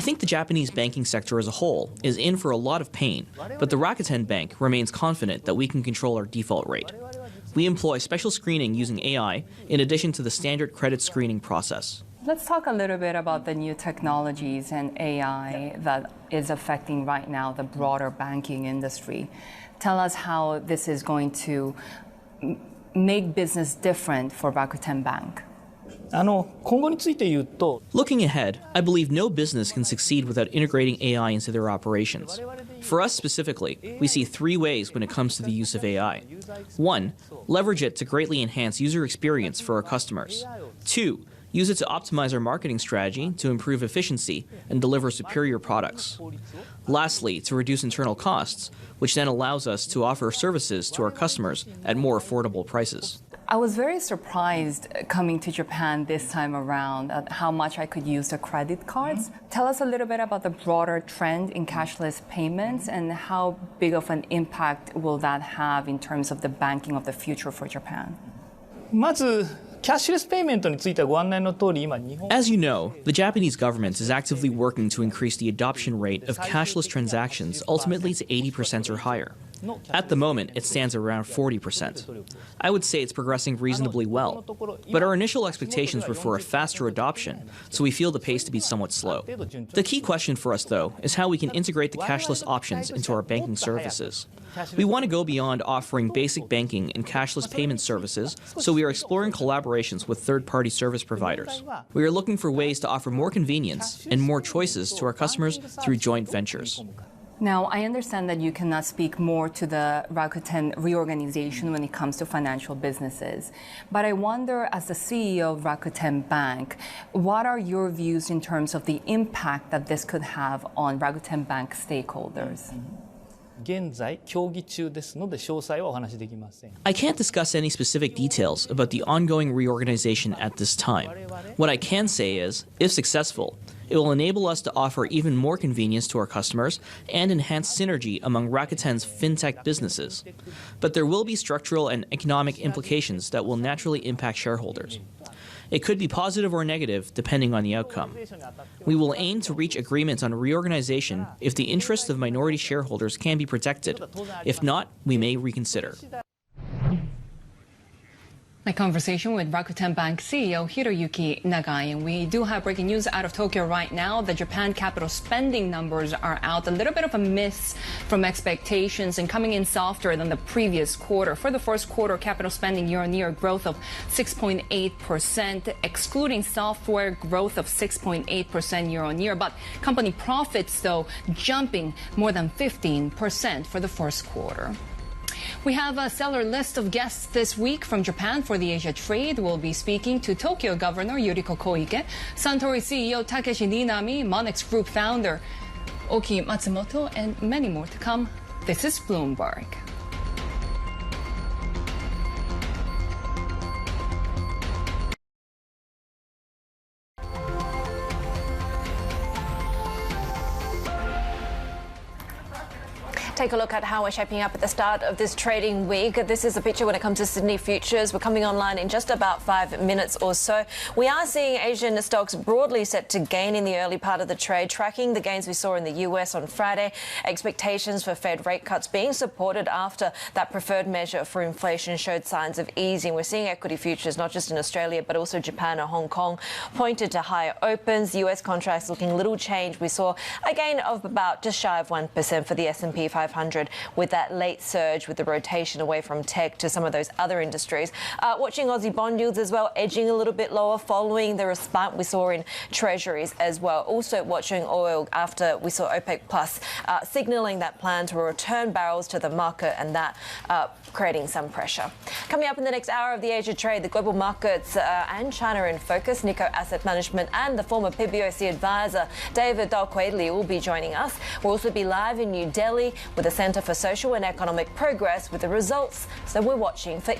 think the Japanese banking sector as a whole is in for a lot of pain, but the Rakuten Bank remains confident that we can control our default rate. We employ special screening using AI in addition to the standard credit screening process. Let's talk a little bit about the new technologies and AI that is affecting right now the broader banking industry. Tell us how this is going to make business different for Rakuten Bank. Looking ahead, I believe no business can succeed without integrating AI into their operations. For us specifically, we see three ways when it comes to the use of AI. 1. Leverage it to greatly enhance user experience for our customers. 2. Use it to optimize our marketing strategy to improve efficiency and deliver superior products. Lastly, to reduce internal costs, which then allows us to offer services to our customers at more affordable prices. I was very surprised coming to Japan this time around at how much I could use the credit cards. Tell us a little bit about the broader trend in cashless payments and how big of an impact will that have in terms of the banking of the future for Japan? As you know, the Japanese government is actively working to increase the adoption rate of cashless transactions ultimately to 80% or higher. At the moment, it stands around 40%. I would say it's progressing reasonably well, but our initial expectations were for a faster adoption, so we feel the pace to be somewhat slow. The key question for us, though, is how we can integrate the cashless options into our banking services. We want to go beyond offering basic banking and cashless payment services, so we are exploring collaborations with third-party service providers. We are looking for ways to offer more convenience and more choices to our customers through joint ventures. Now, I understand that you cannot speak more to the Rakuten reorganization when it comes to financial businesses. But I wonder, as the CEO of Rakuten Bank, what are your views in terms of the impact that this could have on Rakuten Bank stakeholders? I can't discuss any specific details about the ongoing reorganization at this time. What I can say is, if successful, it will enable us to offer even more convenience to our customers and enhance synergy among Rakuten's fintech businesses. But there will be structural and economic implications that will naturally impact shareholders. It could be positive or negative, depending on the outcome. We will aim to reach agreements on reorganization if the interests of minority shareholders can be protected. If not, we may reconsider. My conversation with Rakuten Bank CEO Hiroyuki Nagai, and we do have breaking news out of Tokyo right now. The Japan capital spending numbers are out. A little bit of a miss from expectations and coming in softer than the previous quarter. For the first quarter, capital spending year-on-year growth of 6.8%, excluding software growth of 6.8% year-on-year. But company profits, though, jumping more than 15% for the first quarter. We have a stellar list of guests this week from Japan for the Asia trade. We'll be speaking to Tokyo Governor Yuriko Koike, Suntory CEO Takeshi Ninami, Monex Group founder Oki Matsumoto, and many more to come. This is Bloomberg. Take a look at how we're shaping up at the start of this trading week. This is a picture when it comes to Sydney futures. We're coming online in just about 5 minutes or so. We are seeing Asian stocks broadly set to gain in the early part of the trade, tracking the gains we saw in the US on Friday. Expectations for Fed rate cuts being supported after that preferred measure for inflation showed signs of easing. We're seeing equity futures, not just in Australia, but also Japan and Hong Kong, pointed to higher opens. US contracts looking little change. We saw a gain of about just shy of 1% for the S&P 500 500 with that late surge with the rotation away from tech to some of those other industries. Watching Aussie bond yields as well, edging a little bit lower following the respite we saw in treasuries as well. Also watching oil after we saw OPEC Plus signalling that plan to return barrels to the market, and that creating some pressure. Coming up in the next hour of the Asia Trade, the global markets and China in focus. Nikko Asset Management and the former PBOC advisor David Dalquadley will be joining us. We'll also be live in New Delhi with the Centre for Social and Economic Progress with the results. So we're watching for.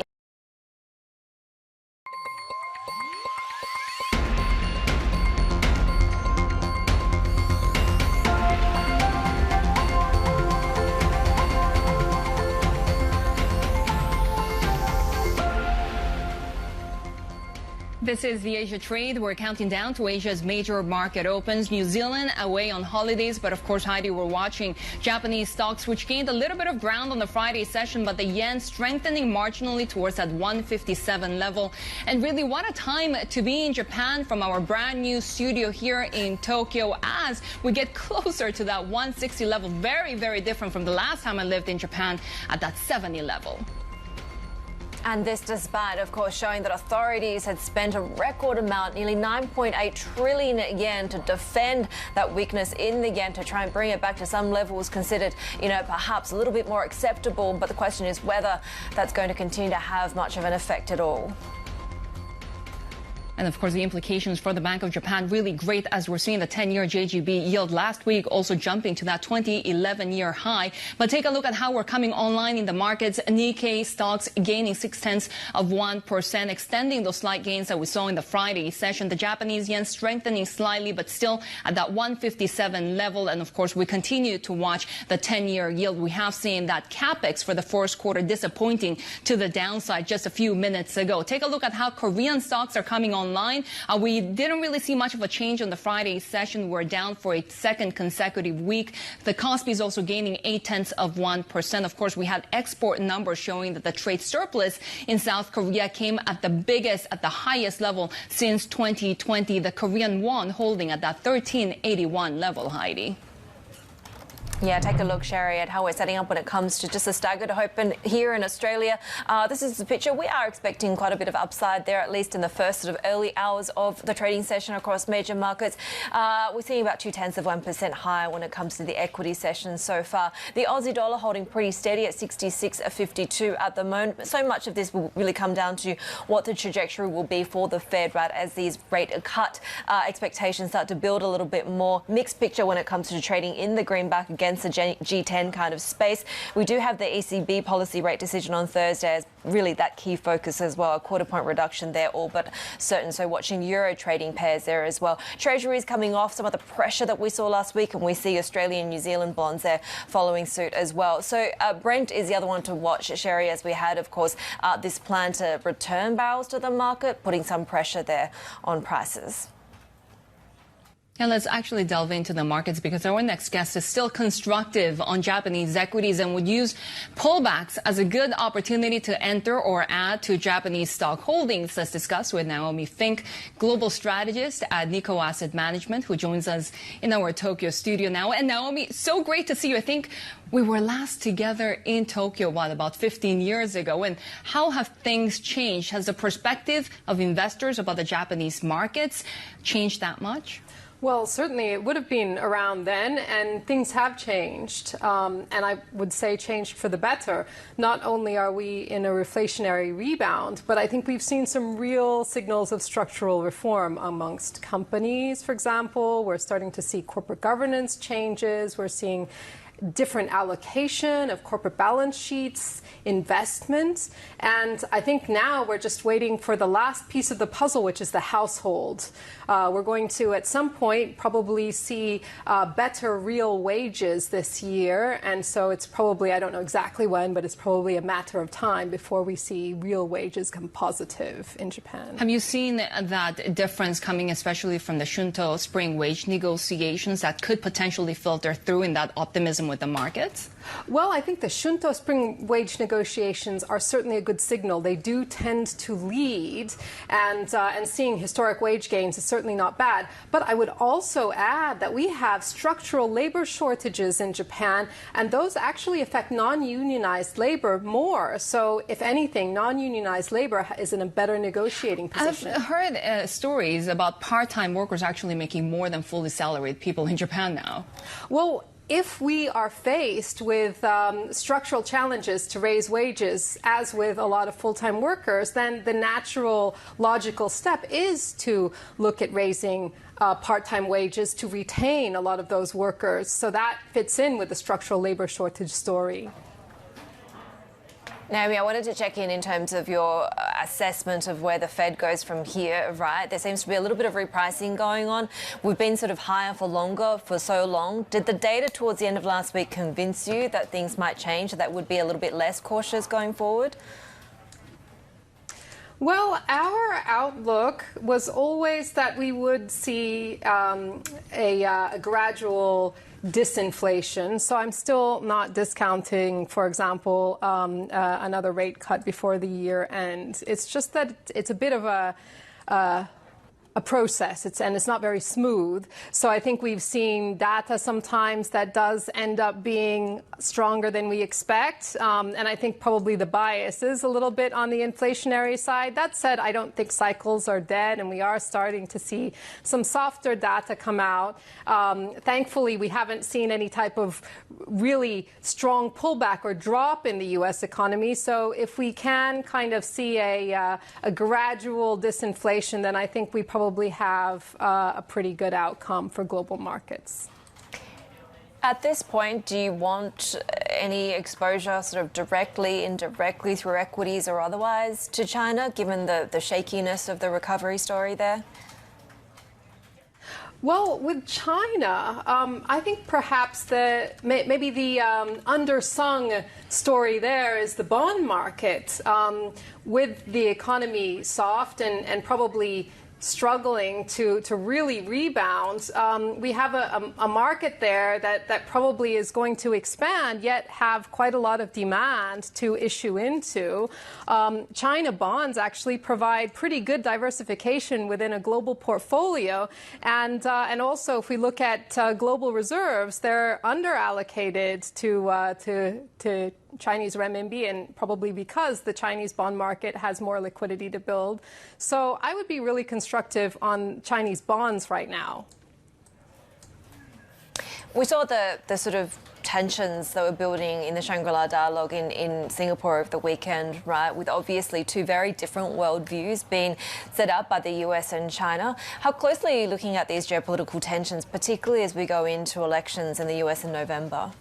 This is the Asia Trade. We're counting down to Asia's major market opens. New Zealand away on holidays, but of course, Heidi, we're watching Japanese stocks, which gained a little bit of ground on the Friday session, but the yen strengthening marginally towards that 157 level. And really, what a time to be in Japan from our brand new studio here in Tokyo as we get closer to that 160 level. Very, very different from the last time I lived in Japan at that 70 level. And this despite, of course, showing that authorities had spent a record amount, nearly 9.8 trillion yen, to defend that weakness in the yen, to try and bring it back to some levels considered, perhaps a little bit more acceptable. But the question is whether that's going to continue to have much of an effect at all. And of course, the implications for the Bank of Japan really great, as we're seeing the 10-year JGB yield last week also jumping to that 2011-year high. But take a look at how we're coming online in the markets. Nikkei stocks gaining 0.6%, extending those slight gains that we saw in the Friday session. The Japanese yen strengthening slightly, but still at that 157 level. And of course, we continue to watch the 10-year yield. We have seen that capex for the first quarter disappointing to the downside just a few minutes ago. Take a look at how Korean stocks are coming online. We didn't really see much of a change on the Friday session. We're down for a second consecutive week. The Kospi is also gaining 0.8%. Of course, we had export numbers showing that the trade surplus in South Korea came at the highest level since 2020. The Korean won holding at that 1381 level, Heidi. Yeah, take a look, Shery, at how we're setting up when it comes to just a staggered open here in Australia. This is the picture. We are expecting quite a bit of upside there, at least in the first sort of early hours of the trading session across major markets. We're seeing about 0.2% higher when it comes to the equity session so far. The Aussie dollar holding pretty steady at 66.52 at the moment. So much of this will really come down to what the trajectory will be for the Fed, right, as these rate cut expectations start to build a little bit more. Mixed picture when it comes to trading in the greenback against the G10 kind of space. We do have the ECB policy rate decision on Thursday as really that key focus as well. A quarter-point reduction there, all but certain. So watching euro trading pairs there as well. Treasuries coming off some of the pressure that we saw last week, and we see Australian and New Zealand bonds there following suit as well. So Brent is the other one to watch, Shery, as we had, of course, this plan to return barrels to the market, putting some pressure there on prices. And let's actually delve into the markets, because our next guest is still constructive on Japanese equities and would use pullbacks as a good opportunity to enter or add to Japanese stock holdings. Let's discuss with Naomi Fink, global strategist at Nikko Asset Management, who joins us in our Tokyo studio now. And Naomi, so great to see you. I think we were last together in Tokyo, about 15 years ago. And how have things changed? Has the perspective of investors about the Japanese markets changed that much? Well, certainly it would have been around then, and things have changed, and I would say changed for the better. Not only are we in a reflationary rebound, but I think we've seen some real signals of structural reform amongst companies, for example. We're starting to see corporate governance changes. We're seeing different allocation of corporate balance sheets, investment, and I think now we're just waiting for the last piece of the puzzle, which is the household. We're going to, at some point, probably see better real wages this year, and so it's probably, I don't know exactly when, but it's probably a matter of time before we see real wages come positive in Japan. Have you seen that difference coming especially from the Shunto spring wage negotiations that could potentially filter through in that optimism with the markets? Well, I think the Shunto spring wage negotiations are certainly a good signal. They do tend to lead, and seeing historic wage gains is certainly not bad. But I would also add that we have structural labor shortages in Japan, and those actually affect non-unionized labor more. So, if anything, non-unionized labor is in a better negotiating position. I've heard stories about part-time workers actually making more than fully salaried people in Japan now. Well, if we are faced with structural challenges to raise wages, as with a lot of full-time workers, then the natural, logical step is to look at raising part-time wages to retain a lot of those workers. So that fits in with the structural labor shortage story. Naomi, I wanted to check in terms of your assessment of where the Fed goes from here, right? There seems to be a little bit of repricing going on. We've been sort of higher for longer for so long. Did the data towards the end of last week convince you that things might change, that would be a little bit less cautious going forward? Well, our outlook was always that we would see a gradual disinflation. So I'm still not discounting, for example, another rate cut before the year end. It's just that it's a bit of a process, and it's not very smooth. So I think we've seen data sometimes that does end up being stronger than we expect. And I think probably the bias is a little bit on the inflationary side. That said, I don't think cycles are dead, and we are starting to see some softer data come out. Thankfully, we haven't seen any type of really strong pullback or drop in the U.S. economy. So if we can kind of see a gradual disinflation, then I think we probably have a pretty good outcome for global markets. At this point, do you want any exposure sort of directly, indirectly through equities or otherwise to China, given the shakiness of the recovery story there? Well, with China, I think perhaps maybe the undersung story there is the bond market. With the economy soft and probably struggling to really rebound, we have a market there that probably is going to expand, yet have quite a lot of demand to issue into. China bonds actually provide pretty good diversification within a global portfolio, and also if we look at global reserves, they're underallocated to Chinese renminbi, and probably because the Chinese bond market has more liquidity to build. So I would be really constructive on Chinese bonds right now. We saw the sort of tensions that were building in the Shangri-La dialogue in Singapore over the weekend, right, with obviously two very different worldviews being set up by the US and China. How closely are you looking at these geopolitical tensions, particularly as we go into elections in the US in November?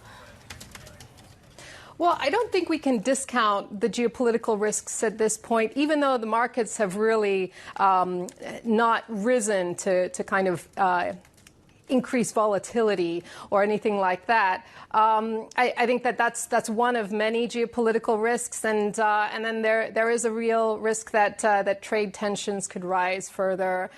Well, I don't think we can discount the geopolitical risks at this point, even though the markets have really not risen to kind of increase volatility or anything like that. I think that's one of many geopolitical risks, and then there is a real risk that trade tensions could rise further.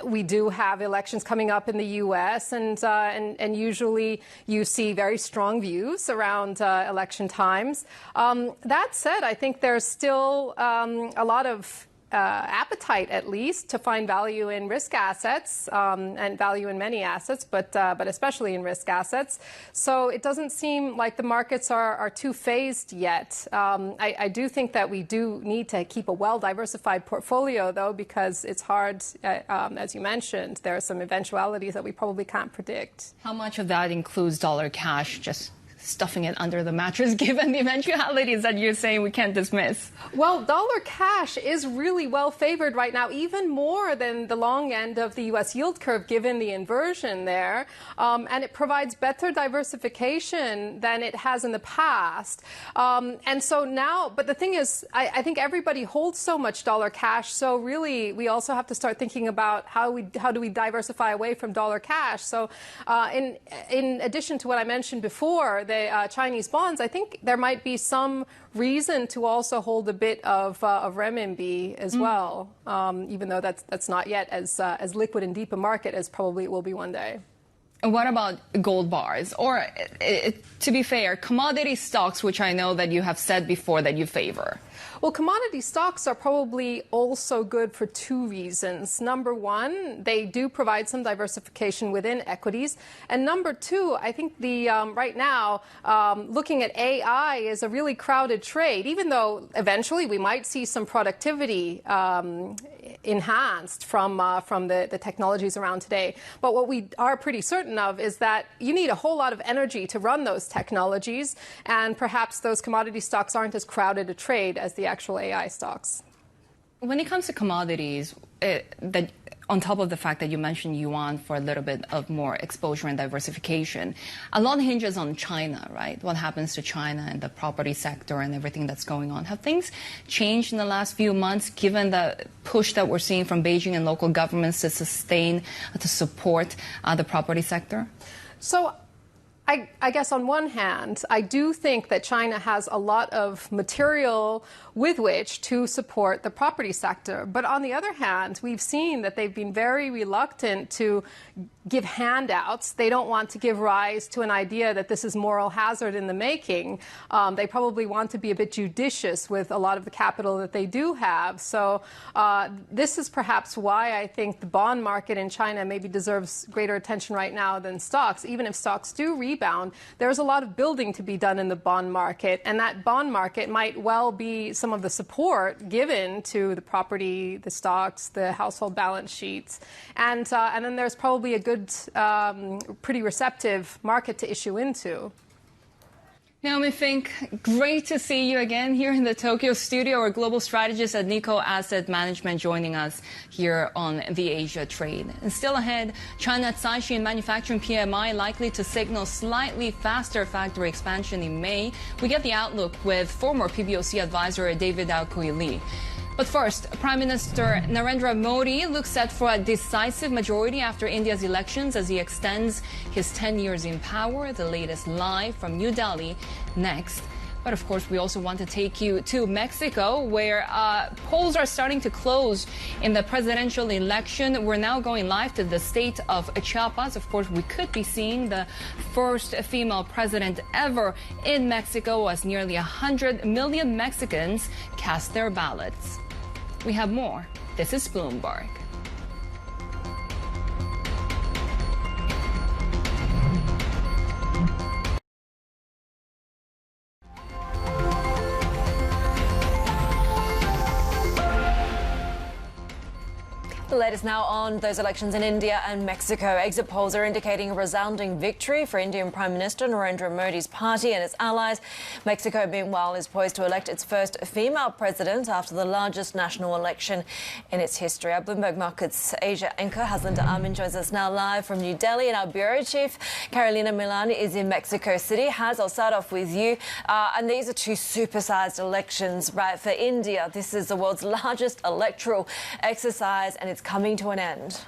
We do have elections coming up in the U.S., and usually you see very strong views around election times. That said, I think there's still a lot of appetite, at least, to find value in risk assets and value in many assets, but especially in risk assets. So it doesn't seem like the markets are too phased yet. I do think that we do need to keep a well-diversified portfolio, though, because it's hard, as you mentioned, there are some eventualities that we probably can't predict. How much of that includes dollar cash, just stuffing it under the mattress, given the eventualities that you're saying we can't dismiss? Well, dollar cash is really well favored right now, even more than the long end of the U.S. yield curve, given the inversion there. And it provides better diversification than it has in the past. And so now, but the thing is, I think everybody holds so much dollar cash. So really, we also have to start thinking about how do we diversify away from dollar cash. So in addition to what I mentioned before, the Chinese bonds, I think there might be some reason to also hold a bit of renminbi as well, even though that's not yet as liquid and deep a market as probably it will be one day. And what about gold bars? Or, to be fair, commodity stocks, which I know that you have said before that you favor? Well, commodity stocks are probably also good for two reasons. Number one, they do provide some diversification within equities. And number two, I think right now, looking at AI is a really crowded trade, even though eventually we might see some productivity enhanced from the technologies around today. But what we are pretty certain of is that you need a whole lot of energy to run those technologies, and perhaps those commodity stocks aren't as crowded a trade as the actual AI stocks. When it comes to commodities, on top of the fact that you mentioned yuan for a little bit of more exposure and diversification, a lot hinges on China, right? What happens to China and the property sector and everything that's going on. Have things changed in the last few months, given the push that we're seeing from Beijing and local governments to support the property sector? So I guess on one hand, I do think that China has a lot of material with which to support the property sector. But on the other hand, we've seen that they've been very reluctant to give handouts. They don't want to give rise to an idea that this is moral hazard in the making. They probably want to be a bit judicious with a lot of the capital that they do have. So this is perhaps why I think the bond market in China maybe deserves greater attention right now than stocks. Even if stocks do rebound, there's a lot of building to be done in the bond market, and that bond market might well be some of the support given to the property, the stocks, the household balance sheets. And then there's probably a good, pretty receptive market to issue into. Naomi Fink, great to see you again here in the Tokyo studio. Our global strategist at Nikko Asset Management joining us here on the Asia trade. And still ahead, China's Caixin manufacturing PMI likely to signal slightly faster factory expansion in May. We get the outlook with former PBOC advisor David Al-Kuili. But first, Prime Minister Narendra Modi looks set for a decisive majority after India's elections as he extends his 10 years in power. The latest live from New Delhi next. But of course, we also want to take you to Mexico, where polls are starting to close in the presidential election. We're now going live to the state of Chiapas. Of course, we could be seeing the first female president ever in Mexico as nearly 100 million Mexicans cast their ballots. We have more. This is Bloomberg. The latest now on those elections in India and Mexico. Exit polls are indicating a resounding victory for Indian Prime Minister Narendra Modi's party and its allies. Mexico, meanwhile, is poised to elect its first female president after the largest national election in its history. Our Bloomberg Markets Asia anchor, Haslinda Amin, joins us now live from New Delhi, and our bureau chief, Carolina Milan, is in Mexico City. Haz, I'll start off with you. And these are two supersized elections, right, for India. This is the world's largest electoral exercise, and it's coming to an end.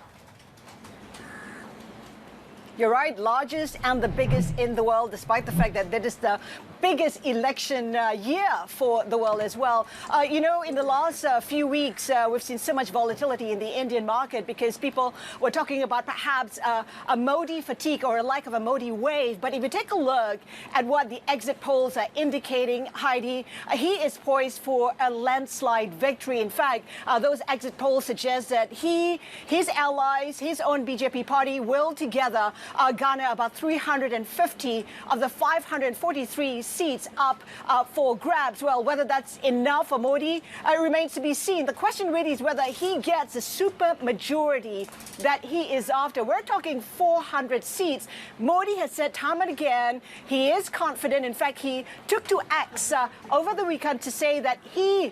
You're right, largest and the biggest in the world, despite the fact that that is the biggest election year for the world as well. You know, in the last few weeks, we've seen so much volatility in the Indian market because people were talking about perhaps a Modi fatigue or a lack of a Modi wave. But if you take a look at what the exit polls are indicating, Haidi, he is poised for a landslide victory. In fact, those exit polls suggest that his allies, his own BJP party will together garner about 350 of the 543 seats up for grabs. Well, whether that's enough for Modi remains to be seen. The question really is whether he gets the super majority that he is after. We're talking 400 seats. Modi has said time and again he is confident. In fact, he took to X over the weekend to say that he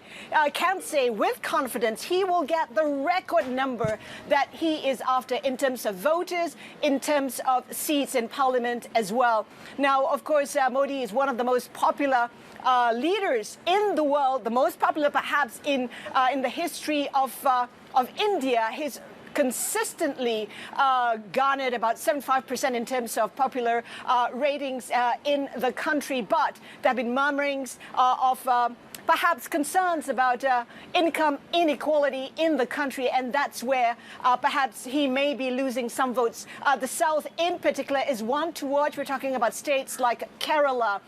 can say with confidence he will get the record number that he is after in terms of voters, in terms of seats in parliament as well. Now, of course, Modi is one of the most popular leaders in the world, the most popular perhaps in the history of India. His consistently garnered about 75% in terms of popular ratings in the country. But there have been murmurings of perhaps concerns about income inequality in the country, and that's where perhaps he may be losing some votes. The South in particular is one to watch. We're talking about states like Kerala,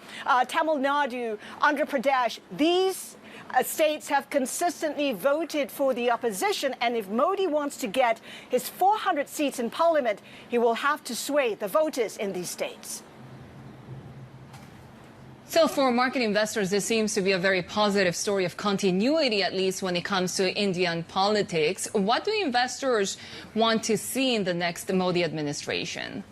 Tamil Nadu, Andhra Pradesh. These states have consistently voted for the opposition, and if Modi wants to get his 400 seats in parliament, he will have to sway the voters in these states. So for market investors, this seems to be a very positive story of continuity, at least when it comes to Indian politics. What do investors want to see in the next Modi administration?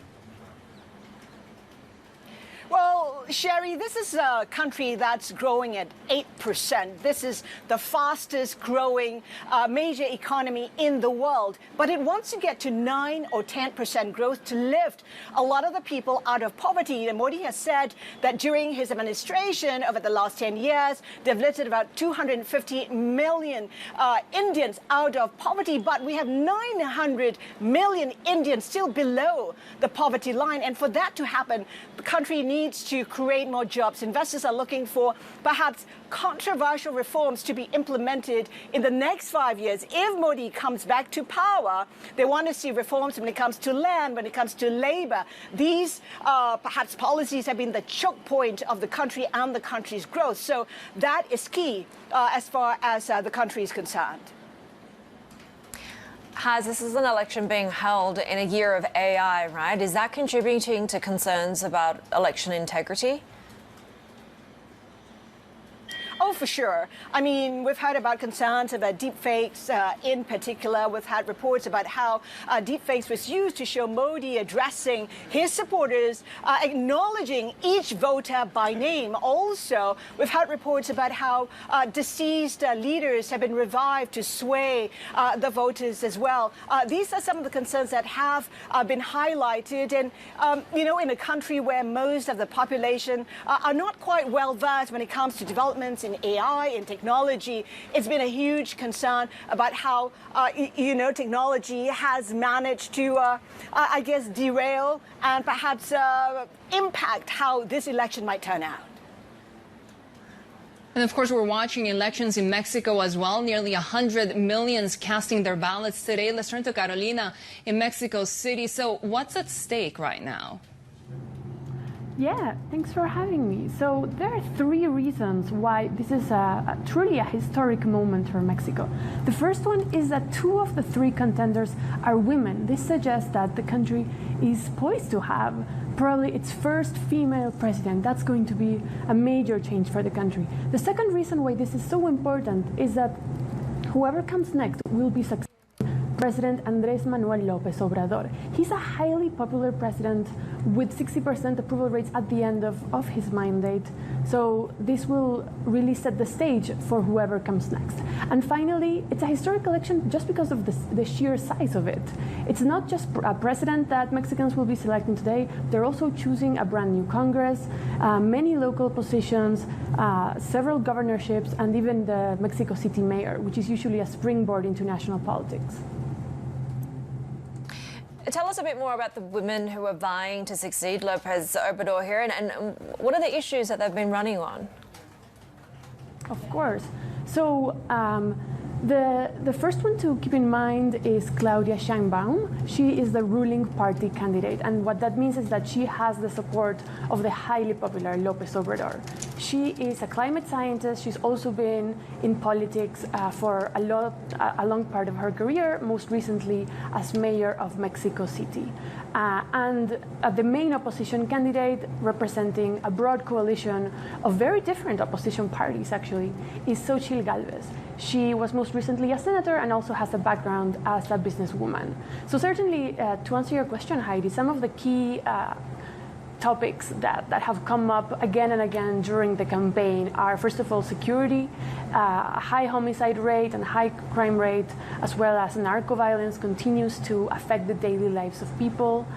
Well, Shery, this is a country that's growing at 8%. This is the fastest growing major economy in the world. But it wants to get to 9 or 10% growth to lift a lot of the people out of poverty. And Modi has said that during his administration over the last 10 years, they've lifted about 250 million Indians out of poverty. But we have 900 million Indians still below the poverty line. And for that to happen, the country needs to create more jobs. Investors are looking for perhaps controversial reforms to be implemented in the next 5 years. If Modi comes back to power, they want to see reforms when it comes to land, when it comes to labor. These perhaps policies have been the choke point of the country and the country's growth. So that is key as far as the country is concerned. This is an election being held in a year of AI, right? Is that contributing to concerns about election integrity? Oh, for sure. I mean, we've heard about concerns about deepfakes in particular. We've had reports about how deepfakes was used to show Modi addressing his supporters, acknowledging each voter by name. Also, we've had reports about how deceased leaders have been revived to sway the voters as well. These are some of the concerns that have been highlighted. And, you know, in a country where most of the population are not quite well versed when it comes to developments in AI, in technology, it's been a huge concern about how, you know, technology has managed to, I guess, derail and perhaps impact how this election might turn out. And of course, we're watching elections in Mexico as well. Nearly 100 million casting their ballots today. Let's turn to Carolina in Mexico City. So what's at stake right now? Yeah, thanks for having me. So there are 3 reasons why this is truly a historic moment for Mexico. The first one is that 2 of the 3 contenders are women. This suggests that the country is poised to have probably its first female president. That's going to be a major change for the country. The second reason why this is so important is that whoever comes next will be successful. President Andrés Manuel López Obrador. He's a highly popular president with 60% approval rates at the end of his mandate. So this will really set the stage for whoever comes next. And finally, it's a historic election just because of the sheer size of it. It's not just a president that Mexicans will be selecting today. They're also choosing a brand new Congress, many local positions, several governorships, and even the Mexico City mayor, which is usually a springboard into national politics. Tell us a bit more about the women who are vying to succeed López Obrador here, and what are the issues that they've been running on? Of course. So the first one to keep in mind is Claudia Sheinbaum. She is the ruling party candidate, and what that means is that she has the support of the highly popular López Obrador. She is a climate scientist. She's also been in politics for a long part of her career, most recently as mayor of Mexico City. And the main opposition candidate, representing a broad coalition of very different opposition parties, actually, is Xochitl Gálvez. She was most recently a senator and also has a background as a businesswoman. So certainly, to answer your question, Haidi, some of the key topics that have come up again and again during the campaign are, first of all, security, a high homicide rate and high crime rate, as well as narco-violence continues to affect the daily lives of people.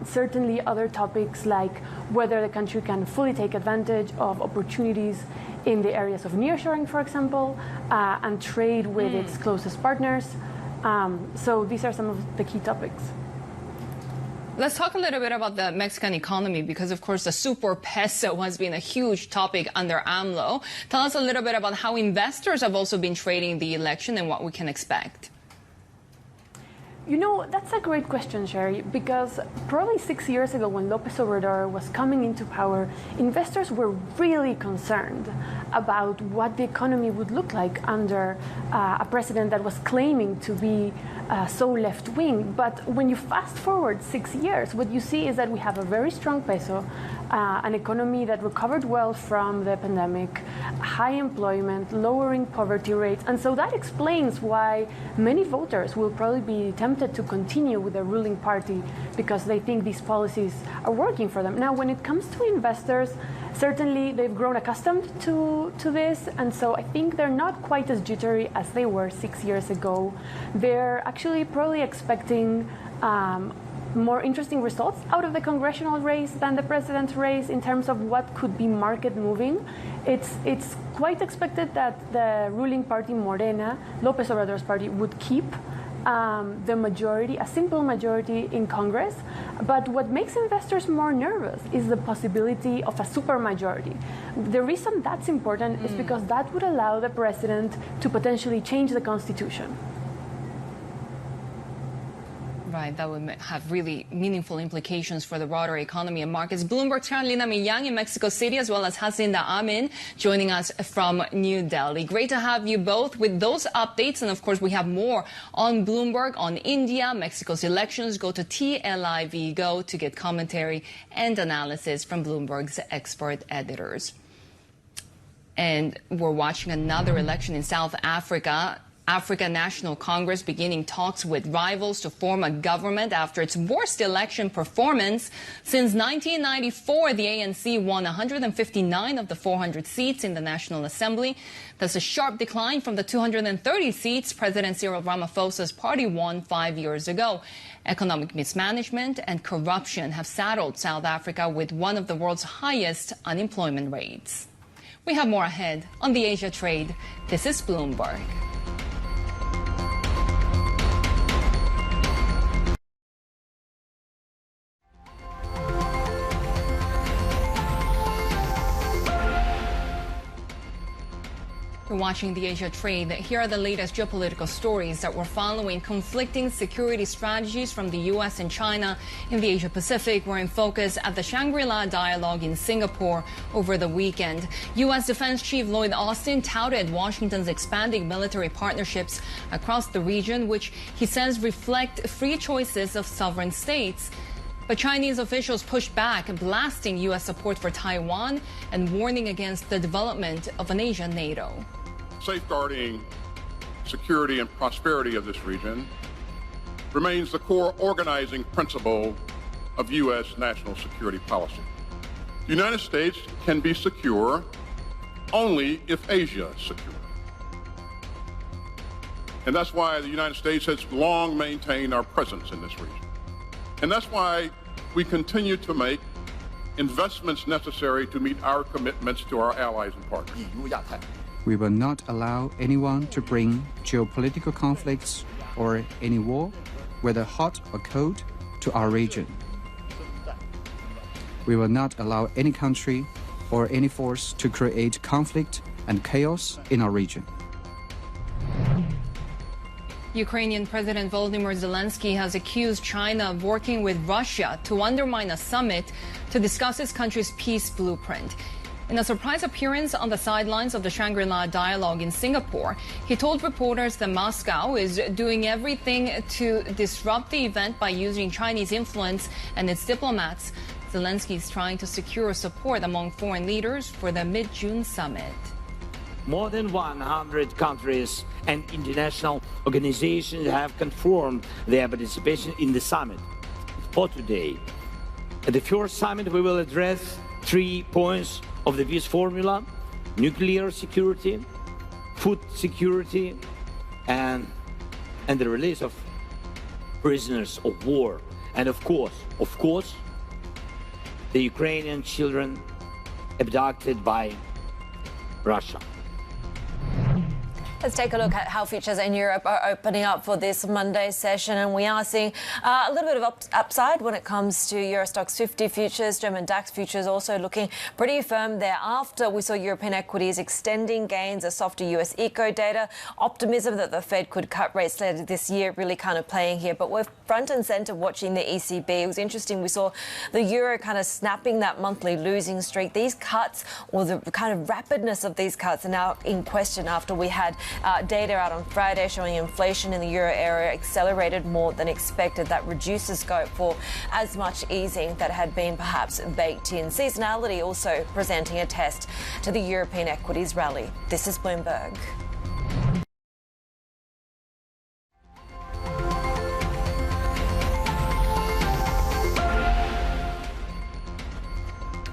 Certainly other topics like whether the country can fully take advantage of opportunities in the areas of nearshoring, for example, and trade with its closest partners. So these are some of the key topics. Let's talk a little bit about the Mexican economy because, of course, the super peso has been a huge topic under AMLO. Tell us a little bit about how investors have also been trading the election and what we can expect. You know, that's a great question, Shery, because probably 6 years ago when López Obrador was coming into power, investors were really concerned about what the economy would look like under a president that was claiming to be so left-wing. But when you fast forward 6 years, what you see is that we have a very strong peso, an economy that recovered well from the pandemic, high employment, lowering poverty rates. And so that explains why many voters will probably be tempted to continue with the ruling party because they think these policies are working for them. Now, when it comes to investors, certainly they've grown accustomed to this, and so I think they're not quite as jittery as they were 6 years ago. They're actually probably expecting more interesting results out of the congressional race than the president's race in terms of what could be market moving. It's quite expected that the ruling party, Morena, López Obrador's party, would keep the majority, a simple majority in Congress. But what makes investors more nervous is the possibility of a supermajority. The reason that's important is because that would allow the president to potentially change the Constitution. Right, that would have really meaningful implications for the broader economy and markets. Bloomberg's Carolina Millán in Mexico City, as well as Jacinda Amin joining us from New Delhi. Great to have you both with those updates. And of course, we have more on Bloomberg, on India, Mexico's elections. Go to TLIV Go to get commentary and analysis from Bloomberg's expert editors. And we're watching another election in South Africa. African National Congress beginning talks with rivals to form a government after its worst election performance. Since 1994, the ANC won 159 of the 400 seats in the National Assembly. That's a sharp decline from the 230 seats President Cyril Ramaphosa's party won 5 years ago. Economic mismanagement and corruption have saddled South Africa with one of the world's highest unemployment rates. We have more ahead on the Asia Trade. This is Bloomberg. You're watching the Asia Trade. Here are the latest geopolitical stories that we're following. Conflicting security strategies from the U.S. and China in the Asia Pacific were in focus at the Shangri-La dialogue in Singapore over the weekend. U.S. Defense Chief Lloyd Austin touted Washington's expanding military partnerships across the region, which he says reflect free choices of sovereign states. But Chinese officials pushed back, blasting U.S. support for Taiwan and warning against the development of an Asian NATO. Safeguarding security and prosperity of this region remains the core organizing principle of U.S. national security policy. The United States can be secure only if Asia is secure. And that's why the United States has long maintained our presence in this region. And that's why we continue to make investments necessary to meet our commitments to our allies and partners. We will not allow anyone to bring geopolitical conflicts or any war, whether hot or cold, to our region. We will not allow any country or any force to create conflict and chaos in our region. Ukrainian President Volodymyr Zelensky has accused China of working with Russia to undermine a summit to discuss his country's peace blueprint. In a surprise appearance on the sidelines of the Shangri-La dialogue in Singapore, he told reporters that Moscow is doing everything to disrupt the event by using Chinese influence and its diplomats. Zelensky is trying to secure support among foreign leaders for the mid-June summit. More than 100 countries and international organizations have confirmed their participation in the summit. For today, at the first summit, we will address 3 points of the peace formula: nuclear security, food security, and the release of prisoners of war. And of course, the Ukrainian children abducted by Russia. Let's take a look at how futures in Europe are opening up for this Monday session. And we are seeing a little bit of upside when it comes to Euro Stoxx 50 futures. German DAX futures also looking pretty firm thereafter. We saw European equities extending gains, a softer US eco data, optimism that the Fed could cut rates later this year really kind of playing here. But we're front and centre watching the ECB. It was interesting. We saw the euro kind of snapping that monthly losing streak. These cuts, or the kind of rapidness of these cuts, are now in question after we had data out on Friday showing inflation in the euro area accelerated more than expected. That reduces scope for as much easing that had been perhaps baked in. Seasonality also presenting a test to the European equities rally. This is Bloomberg.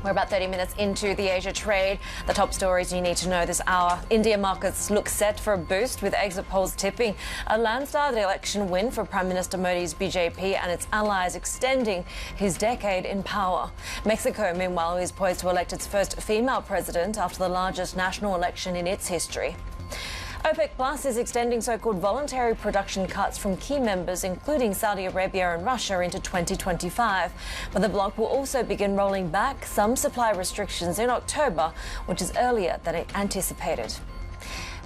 We're about 30 minutes into the Asia trade. The top stories you need to know this hour. India markets look set for a boost with exit polls tipping a landslide election win for Prime Minister Modi's BJP and its allies extending his decade in power. Mexico, meanwhile, is poised to elect its first female president after the largest national election in its history. OPEC Plus is extending so-called voluntary production cuts from key members, including Saudi Arabia and Russia, into 2025. But the bloc will also begin rolling back some supply restrictions in October, which is earlier than it anticipated.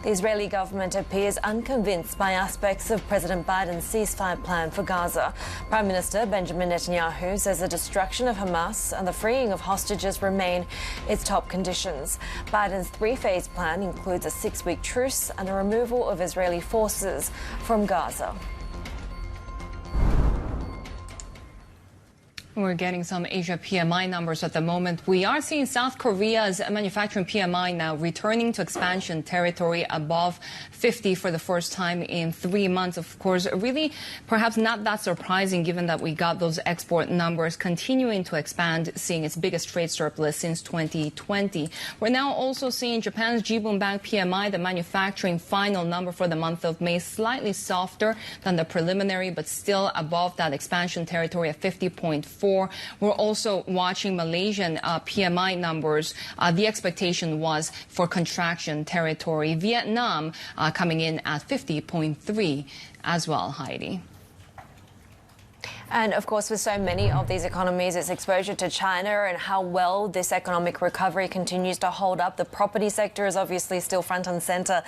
The Israeli government appears unconvinced by aspects of President Biden's ceasefire plan for Gaza. Prime Minister Benjamin Netanyahu says the destruction of Hamas and the freeing of hostages remain its top conditions. Biden's three-phase plan includes a 6-week truce and the removal of Israeli forces from Gaza. We're getting some Asia PMI numbers at the moment. We are seeing South Korea's manufacturing PMI now returning to expansion territory above 50 for the first time in 3 months. Of course, really perhaps not that surprising given that we got those export numbers continuing to expand, seeing its biggest trade surplus since 2020. We're now also seeing Japan's Jibun Bank PMI, the manufacturing final number for the month of May, slightly softer than the preliminary, but still above that expansion territory at 50.4. We're also watching Malaysian PMI numbers. The expectation was for contraction territory. Vietnam coming in at 50.3 as well, Haidi. And of course, with so many of these economies, its exposure to China and how well this economic recovery continues to hold up. The property sector is obviously still front and center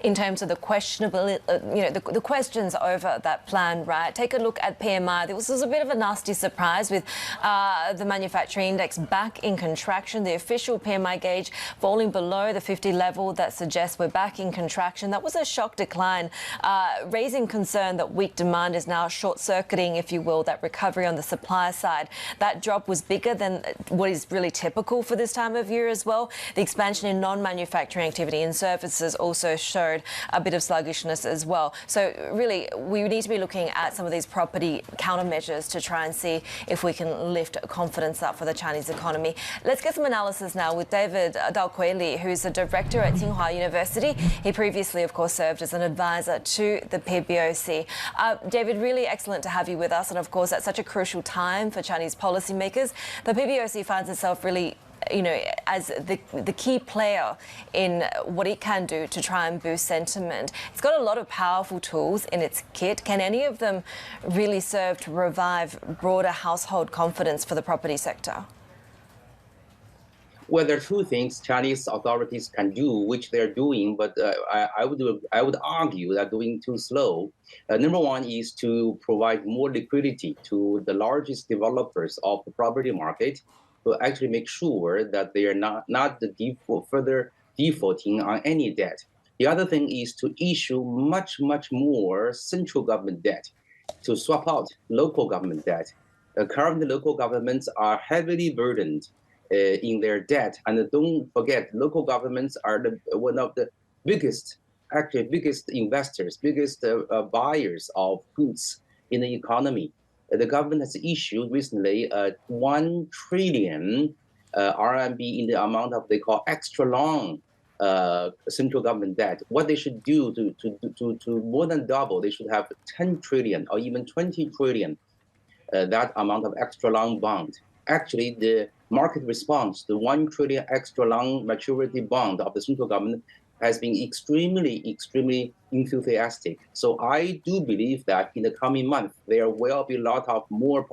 in terms of the questionable, the questions over that plan, right? Take a look at PMI. This was a bit of a nasty surprise with the manufacturing index back in contraction. The official PMI gauge falling below the 50 level that suggests we're back in contraction. That was a shock decline, raising concern that weak demand is now short-circuiting, if you will, that recovery on the supply side. That drop was bigger than what is really typical for this time of year as well. The expansion in non-manufacturing activity and services also showed a bit of sluggishness as well. So really, we need to be looking at some of these property countermeasures to try and see if we can lift confidence up for the Chinese economy. Let's get some analysis now with David Dalqueli, who's the director at Tsinghua University. He previously, of course, served as an advisor to the PBOC. David, really excellent to have you with us. And of course, at such a crucial time for Chinese policymakers, the PBOC finds itself really, as the key player in what it can do to try and boost sentiment. It's got a lot of powerful tools in its kit. Can any of them really serve to revive broader household confidence for the property sector? Well, there are two things Chinese authorities can do, which they're doing, but I would argue they're doing too slow. Number one is to provide more liquidity to the largest developers of the property market to actually make sure that they are not further defaulting on any debt. The other thing is to issue much more central government debt to swap out local government debt. Currently, local governments are heavily burdened in their debt, and don't forget, local governments are one of the biggest investors, biggest buyers of goods in the economy. The government has issued recently 1 trillion RMB in the amount of they call extra long central government debt. What they should do to more than double, they should have 10 trillion or even 20 trillion that amount of extra long bond. Actually, the market response, the 1 trillion extra long maturity bond of the central government has been extremely enthusiastic. So I do believe that in the coming month there will be a lot of more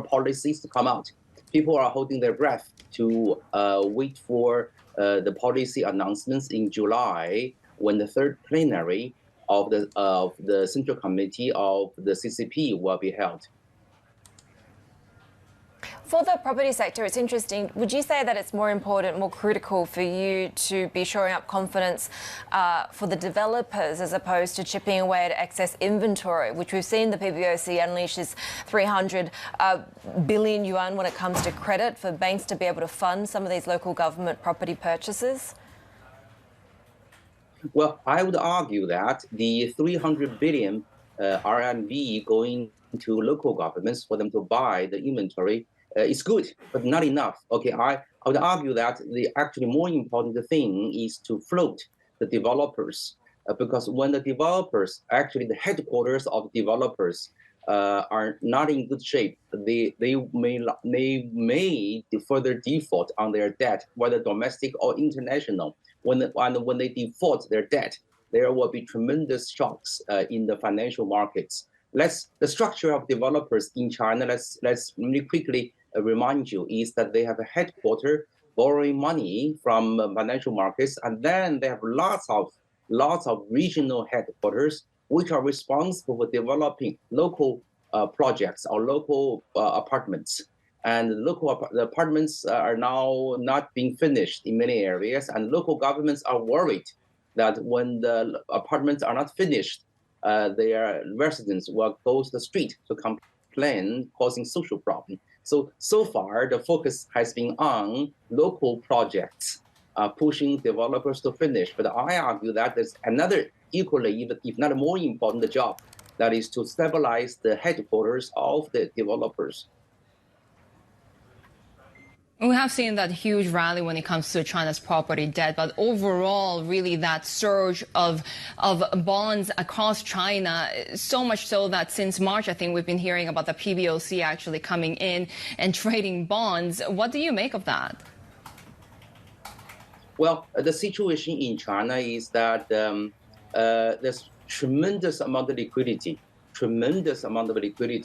policies to come out. People are holding their breath to wait for the policy announcements in July, when the third plenary of the Central Committee of the CCP will be held. For the property sector, it's interesting. Would you say that it's more important, more critical for you to be shoring up confidence for the developers as opposed to chipping away at excess inventory, which we've seen the PBOC unleashes 300 billion yuan when it comes to credit for banks to be able to fund some of these local government property purchases? Well, I would argue that the 300 billion RMB going to local governments for them to buy the inventory is good, but not enough. Okay, I would argue that the actually more important thing is to float the developers, because when the developers, actually the headquarters of developers are not in good shape, they may further default on their debt, whether domestic or international. When they default their debt, there will be tremendous shocks in the financial markets. The structure of developers in China, let's really quickly remind you, is that they have a headquarter borrowing money from financial markets, and then they have lots of regional headquarters which are responsible for developing local projects or local apartments. And the apartments are now not being finished in many areas, and local governments are worried that when the apartments are not finished, their residents will go to the street to complain, causing social problems. So far, the focus has been on local projects, pushing developers to finish. But I argue that there's another equally, if not more important job, that is to stabilize the headquarters of the developers. We have seen that huge rally when it comes to China's property debt, but overall, really that surge of bonds across China, so much so that since March, I think we've been hearing about the PBOC actually coming in and trading bonds. What do you make of that? Well, the situation in China is that there's tremendous amount of liquidity.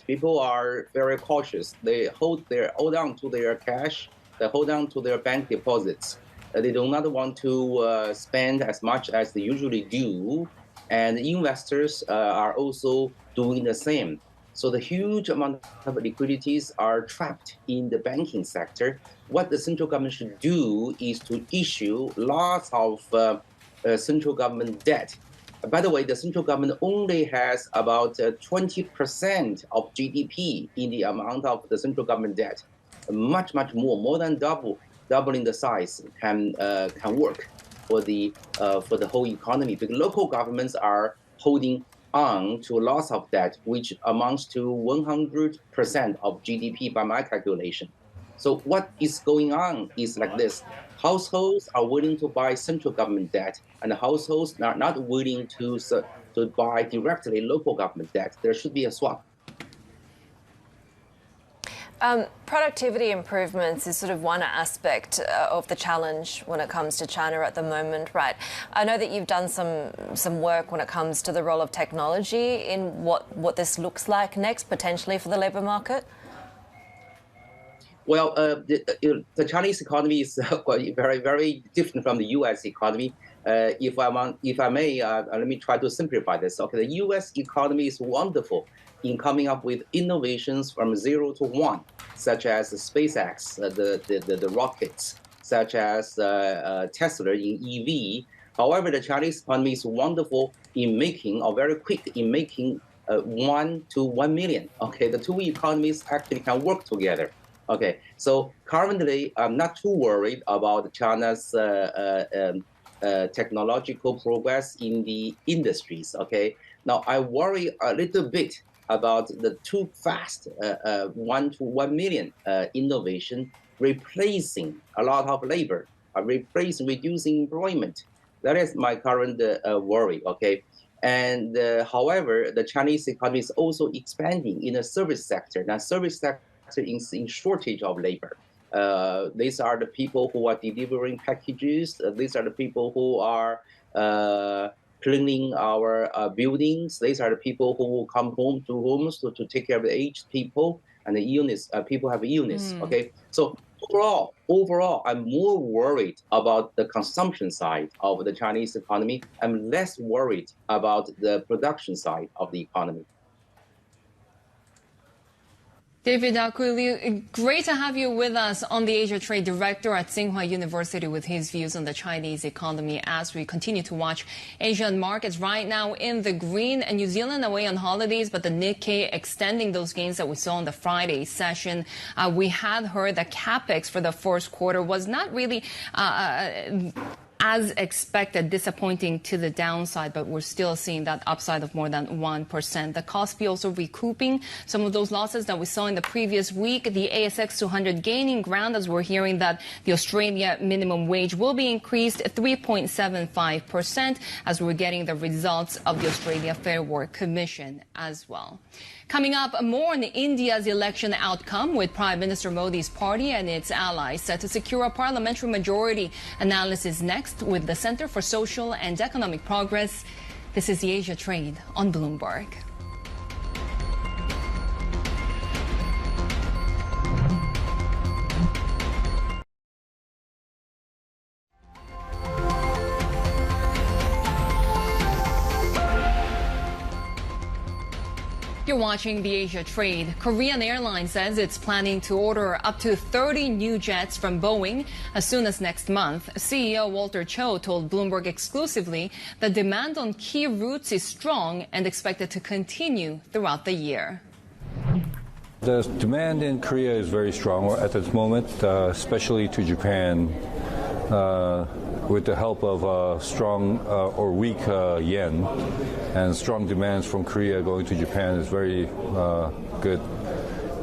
People are very cautious. They hold on to their cash. They hold on to their bank deposits. They do not want to spend as much as they usually do, and investors are also doing the same. So the huge amount of liquidities are trapped in the banking sector. What the central government should do is to issue lots of central government debt. By the way, the central government only has about 20% of GDP in the amount of the central government debt. Much more than doubling the size can work for the whole economy. Because local governments are holding on to lots of debt, which amounts to 100% of GDP by my calculation. So what is going on is like this: households are willing to buy central government debt, and households are not willing to buy directly local government debt. There should be a swap. Productivity improvements is sort of one aspect of the challenge when it comes to China at the moment, right? I know that you've done some work when it comes to the role of technology in what this looks like next, potentially for the labour market. Well, the Chinese economy is very, very different from the U.S. economy. If I may, let me try to simplify this. Okay, the U.S. economy is wonderful in coming up with innovations from 0 to 1, such as SpaceX, the rockets, such as Tesla in EV. However, the Chinese economy is wonderful in making, or very quick in making 1 to 1 million. Okay, the two economies actually can work together. Okay, so currently I'm not too worried about China's technological progress in the industries. Okay, now I worry a little bit about the too fast 1 to 1 million innovation replacing a lot of labor, reducing employment. That is my current worry. Okay, and however, the Chinese economy is also expanding in the service sector. Now, service sector is in shortage of labor. These are the people who are delivering packages. These are the people who are cleaning our buildings. These are the people who will come home to homes to take care of the aged people and the illness. People have illness. Okay, so overall, I'm more worried about the consumption side of the Chinese economy. I'm less worried about the production side of the economy. David Akuli, great to have you with us on the Asia Trade Director at Tsinghua University with his views on the Chinese economy as we continue to watch Asian markets right now in the green and New Zealand away on holidays, but the Nikkei extending those gains that we saw in the Friday session. We had heard that capex for the first quarter was not really as expected, disappointing to the downside, but we're still seeing that upside of more than 1%. The Kospi also recouping some of those losses that we saw in the previous week. The ASX 200 gaining ground as we're hearing that the Australia minimum wage will be increased 3.75% as we're getting the results of the Australia Fair Work Commission as well. Coming up, more on India's election outcome with Prime Minister Modi's party and its allies set to secure a parliamentary majority. Analysis next with the Center for Social and Economic Progress. This is the Asia Trade on Bloomberg. You're watching the Asia Trade. Korean Airlines says it's planning to order up to 30 new jets from Boeing as soon as next month. CEO Walter Cho told Bloomberg exclusively that demand on key routes is strong and expected to continue throughout the year. The demand in Korea is very strong at this moment, especially to Japan. With the help of strong or weak yen, and strong demands from Korea going to Japan is very good.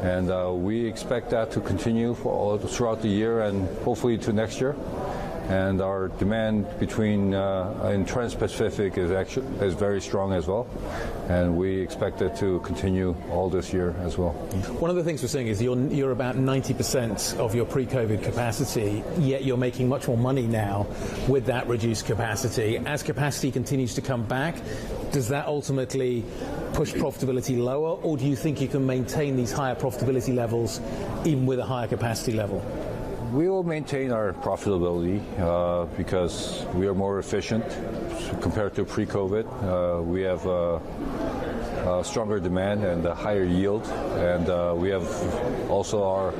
And we expect that to continue throughout the year and hopefully to next year. And our demand in Trans-Pacific is very strong as well, and we expect it to continue all this year as well. One of the things we're seeing is you're about 90% of your pre-COVID capacity, yet you're making much more money now with that reduced capacity. As capacity continues to come back, does that ultimately push profitability lower, or do you think you can maintain these higher profitability levels even with a higher capacity level? We will maintain our profitability because we are more efficient compared to pre-COVID. We have stronger demand and a higher yield, and we have also a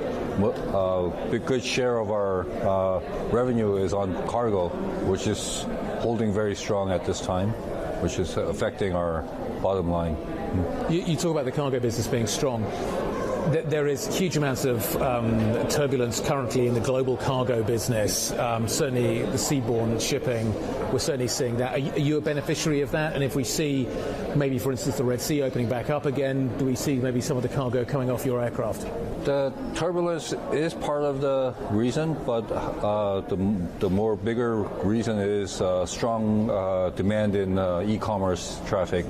good share of our revenue is on cargo, which is holding very strong at this time, which is affecting our bottom line. You talk about the cargo business being strong. There is huge amounts of turbulence currently in the global cargo business, certainly the seaborne shipping. We're certainly seeing that. Are you a beneficiary of that? And if we see maybe, for instance, the Red Sea opening back up again, do we see maybe some of the cargo coming off your aircraft? The turbulence is part of the reason, but the more bigger reason is strong demand in e-commerce traffic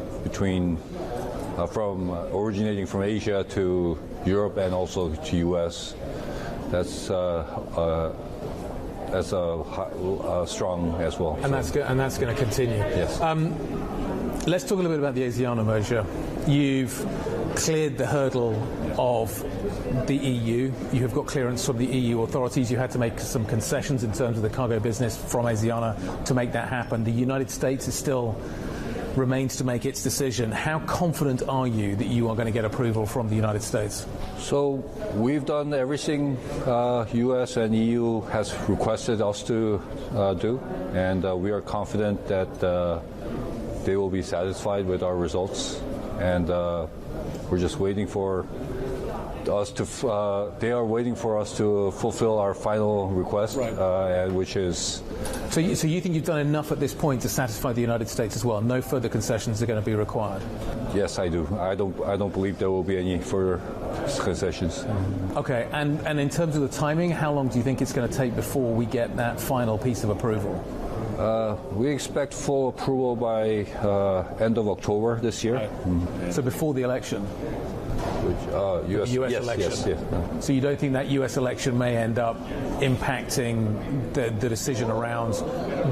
from originating from Asia to Europe and also to U.S. That's strong as well. And that's going to continue. Yes. Let's talk a little bit about the Asiana merger. You've cleared the hurdle of the EU. You have got clearance from the EU authorities. You had to make some concessions in terms of the cargo business from Asiana to make that happen. The United States remains to make its decision. How confident are you that you are going to get approval from the United States? So we've done everything U.S. and EU has requested us to do, and we are confident that they will be satisfied with our results, and we're just waiting for us to. They are waiting for us to fulfill our final request, right. Which is. So you think you've done enough at this point to satisfy the United States as well? No further concessions are going to be required? Yes, I do. I don't believe there will be any further concessions. Okay, and in terms of the timing, how long do you think it's going to take before we get that final piece of approval? We expect full approval by end of October this year. Right. So before the election? Which, US election. Yes. So you don't think that US election may end up impacting the decision around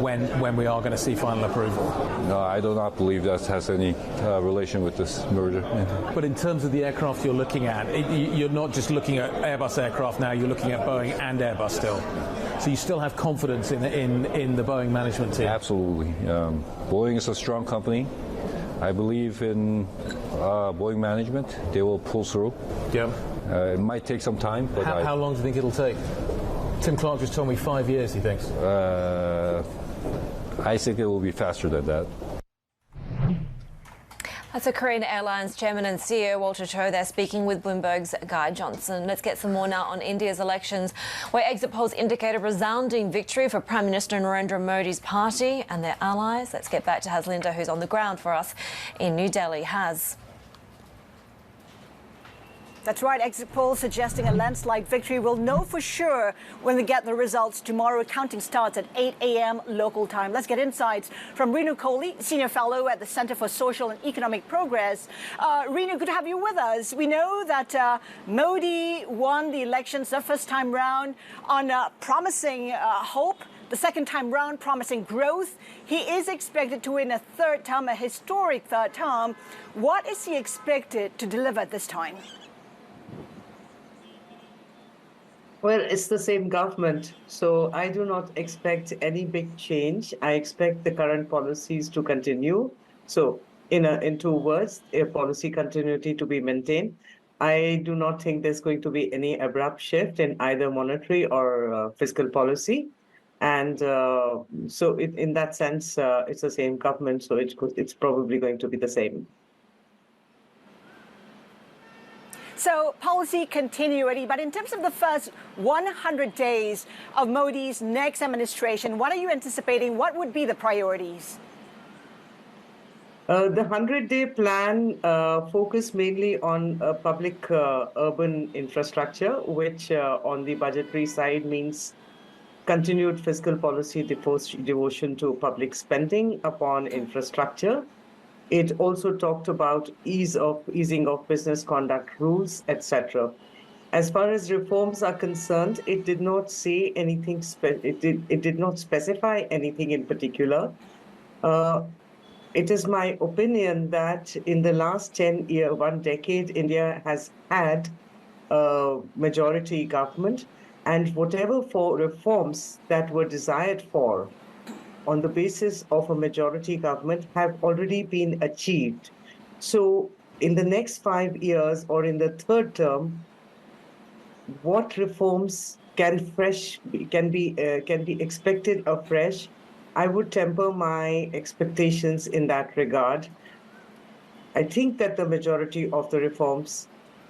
when we are going to see final approval? No, I do not believe that has any relation with this merger. But in terms of the aircraft you're looking at, you're not just looking at Airbus aircraft now, you're looking at Boeing and Airbus still. So you still have confidence in the Boeing management team? Absolutely. Boeing is a strong company. I believe in Boeing management. They will pull through. Yeah. It might take some time, but how long do you think it'll take? Tim Clark just told me 5 years, he thinks. I think it will be faster than that. That's a Korean Airlines Chairman and CEO Walter Cho there speaking with Bloomberg's Guy Johnson. Let's get some more now on India's elections, where exit polls indicate a resounding victory for Prime Minister Narendra Modi's party and their allies. Let's get back to Haslinda, who's on the ground for us in New Delhi. Has. That's right. Exit polls suggesting a landslide victory. We'll know for sure when we get the results tomorrow. Counting starts at 8 a.m. local time. Let's get insights from Renu Kohli, Senior Fellow at the Center for Social and Economic Progress. Renu, good to have you with us. We know that Modi won the elections the first time round on promising hope. The second time round promising growth. He is expected to win a third term, a historic third term. What is he expected to deliver this time? Well, it's the same government, so I do not expect any big change. I expect the current policies to continue. So, in 2 words, a policy continuity to be maintained. I do not think there's going to be any abrupt shift in either monetary or fiscal policy. And so in that sense, it's the same government, so it's probably going to be the same. So policy continuity, but in terms of the first 100 days of Modi's next administration, what are you anticipating? What would be the priorities? The 100-day plan focused mainly on public urban infrastructure, which on the budgetary side means continued fiscal policy devotion to public spending upon infrastructure. It also talked about easing of business conduct rules, etc. As far as reforms are concerned, it did not say anything. It did not specify anything in particular. It is my opinion that in the last 1 decade, India has had a majority government, and whatever reforms that were desired for on the basis of a majority government have already been achieved. So in the next 5 years or in the third term, what reforms can be expected afresh? I would temper my expectations in that regard. I think that the majority of the reforms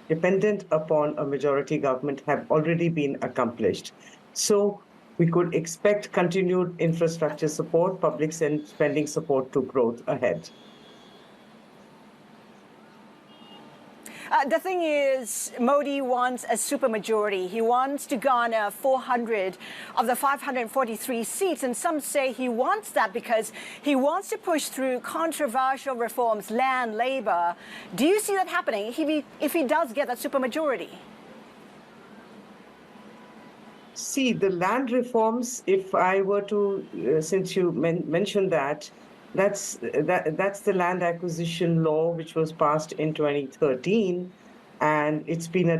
dependent upon a majority government have already been accomplished. So we could expect continued infrastructure support, public spending support to growth ahead. The thing is, Modi wants a supermajority. He wants to garner 400 of the 543 seats, and some say he wants that because he wants to push through controversial reforms, land, labor. Do you see that happening if he does get that supermajority? See, the land reforms, if I were to, since you mentioned that, that's the land acquisition law which was passed in 2013, and it's been a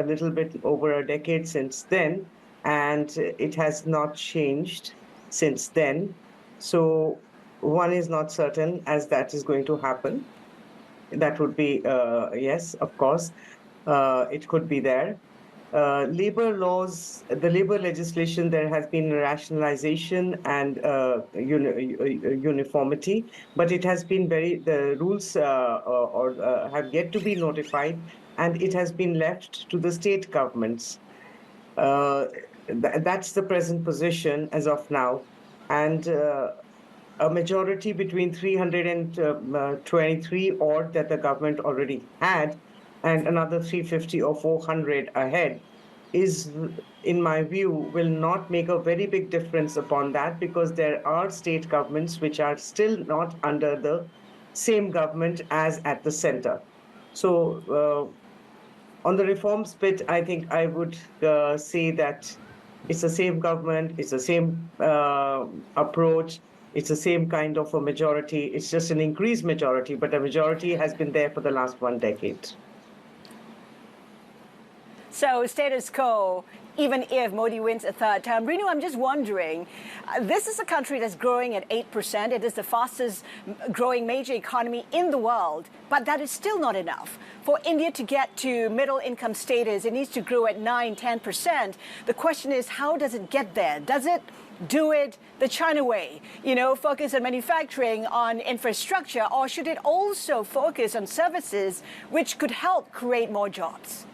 little bit over a decade since then, and it has not changed since then. So one is not certain as that is going to happen. That would be, yes, of course, it could be there. Labor laws, the labor legislation, there has been rationalization and uniformity, but it has been the rules have yet to be notified, and it has been left to the state governments. That's the present position as of now. And a majority between 323 odd that the government already had, and another 350 or 400 ahead is, in my view, will not make a very big difference upon that, because there are state governments which are still not under the same government as at the center. So On the reforms bit, I think I would say that it's the same government, it's the same approach, it's the same kind of a majority. It's just an increased majority, but a majority has been there for the last 1 decade. So status quo, even if Modi wins a third term. Renu, I'm just wondering, this is a country that's growing at 8%. It is the fastest growing major economy in the world, but that is still not enough. For India to get to middle income status, it needs to grow at 9-10%. The question is, how does it get there? Does it do it the China way, focus on manufacturing, on infrastructure, or should it also focus on services which could help create more jobs?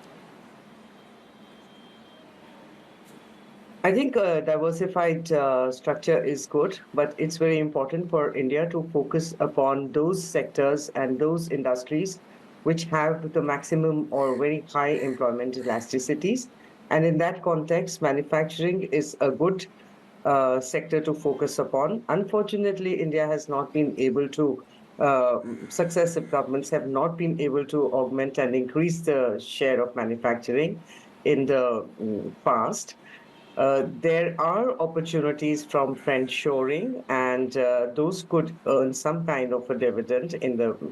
I think a diversified structure is good, but it's very important for India to focus upon those sectors and those industries which have the maximum or very high employment elasticities. And in that context, manufacturing is a good sector to focus upon. Unfortunately, India has not been able to, successive governments have not been able to augment and increase the share of manufacturing in the past. There are opportunities from friendshoring, and those could earn some kind of a dividend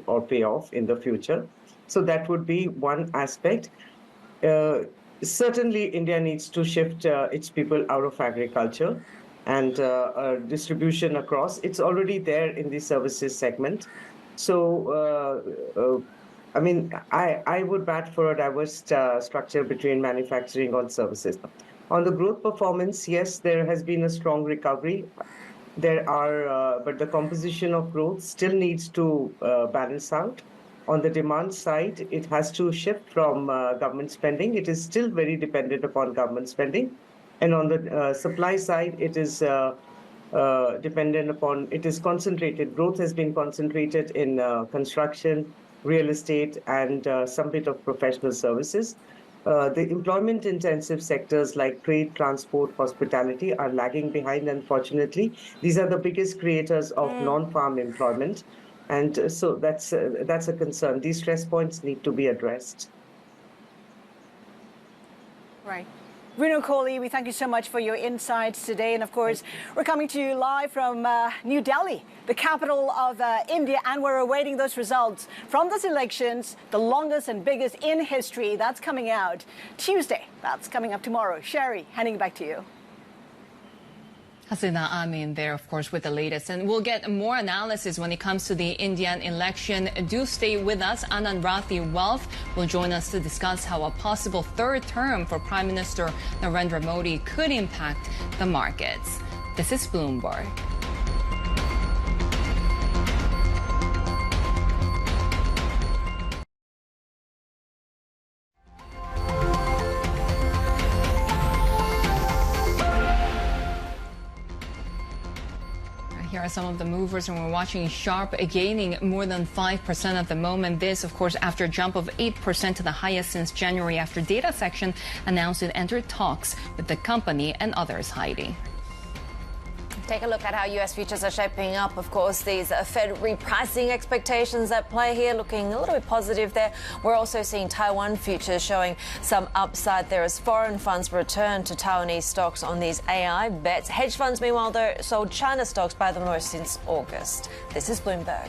or payoff in the future. So that would be one aspect. Certainly, India needs to shift its people out of agriculture and distribution across. It's already there in the services segment. So, I would bat for a diverse structure between manufacturing and services. On the growth performance, yes, there has been a strong recovery. But the composition of growth still needs to balance out. On the demand side, it has to shift from government spending. It is still very dependent upon government spending. And on the supply side, it is concentrated. Growth has been concentrated in construction, real estate, and some bit of professional services. The employment-intensive sectors like trade, transport, hospitality are lagging behind, unfortunately. These are the biggest creators of non-farm employment. And so that's a concern. These stress points need to be addressed. Right. Renu Kohli, we thank you so much for your insights today. And of course, we're coming to you live from New Delhi, the capital of India, and we're awaiting those results from those elections, the longest and biggest in history. That's coming out Tuesday. That's coming up tomorrow. Shery, handing it back to you. Hasina Amin there, of course, with the latest. And we'll get more analysis when it comes to the Indian election. Do stay with us. Anand Rathi Wealth will join us to discuss how a possible third term for Prime Minister Narendra Modi could impact the markets. This is Bloomberg. Here are some of the movers, and we're watching Sharp gaining more than 5% at the moment. This, of course, after a jump of 8% to the highest since January after Data Section announced it entered talks with the company and others. Haidi. Take a look at how U.S. futures are shaping up. Of course, these Fed repricing expectations at play here, looking a little bit positive there. We're also seeing Taiwan futures showing some upside there as foreign funds return to Taiwanese stocks on these AI bets. Hedge funds, meanwhile, though, sold China stocks by the most since August. This is Bloomberg.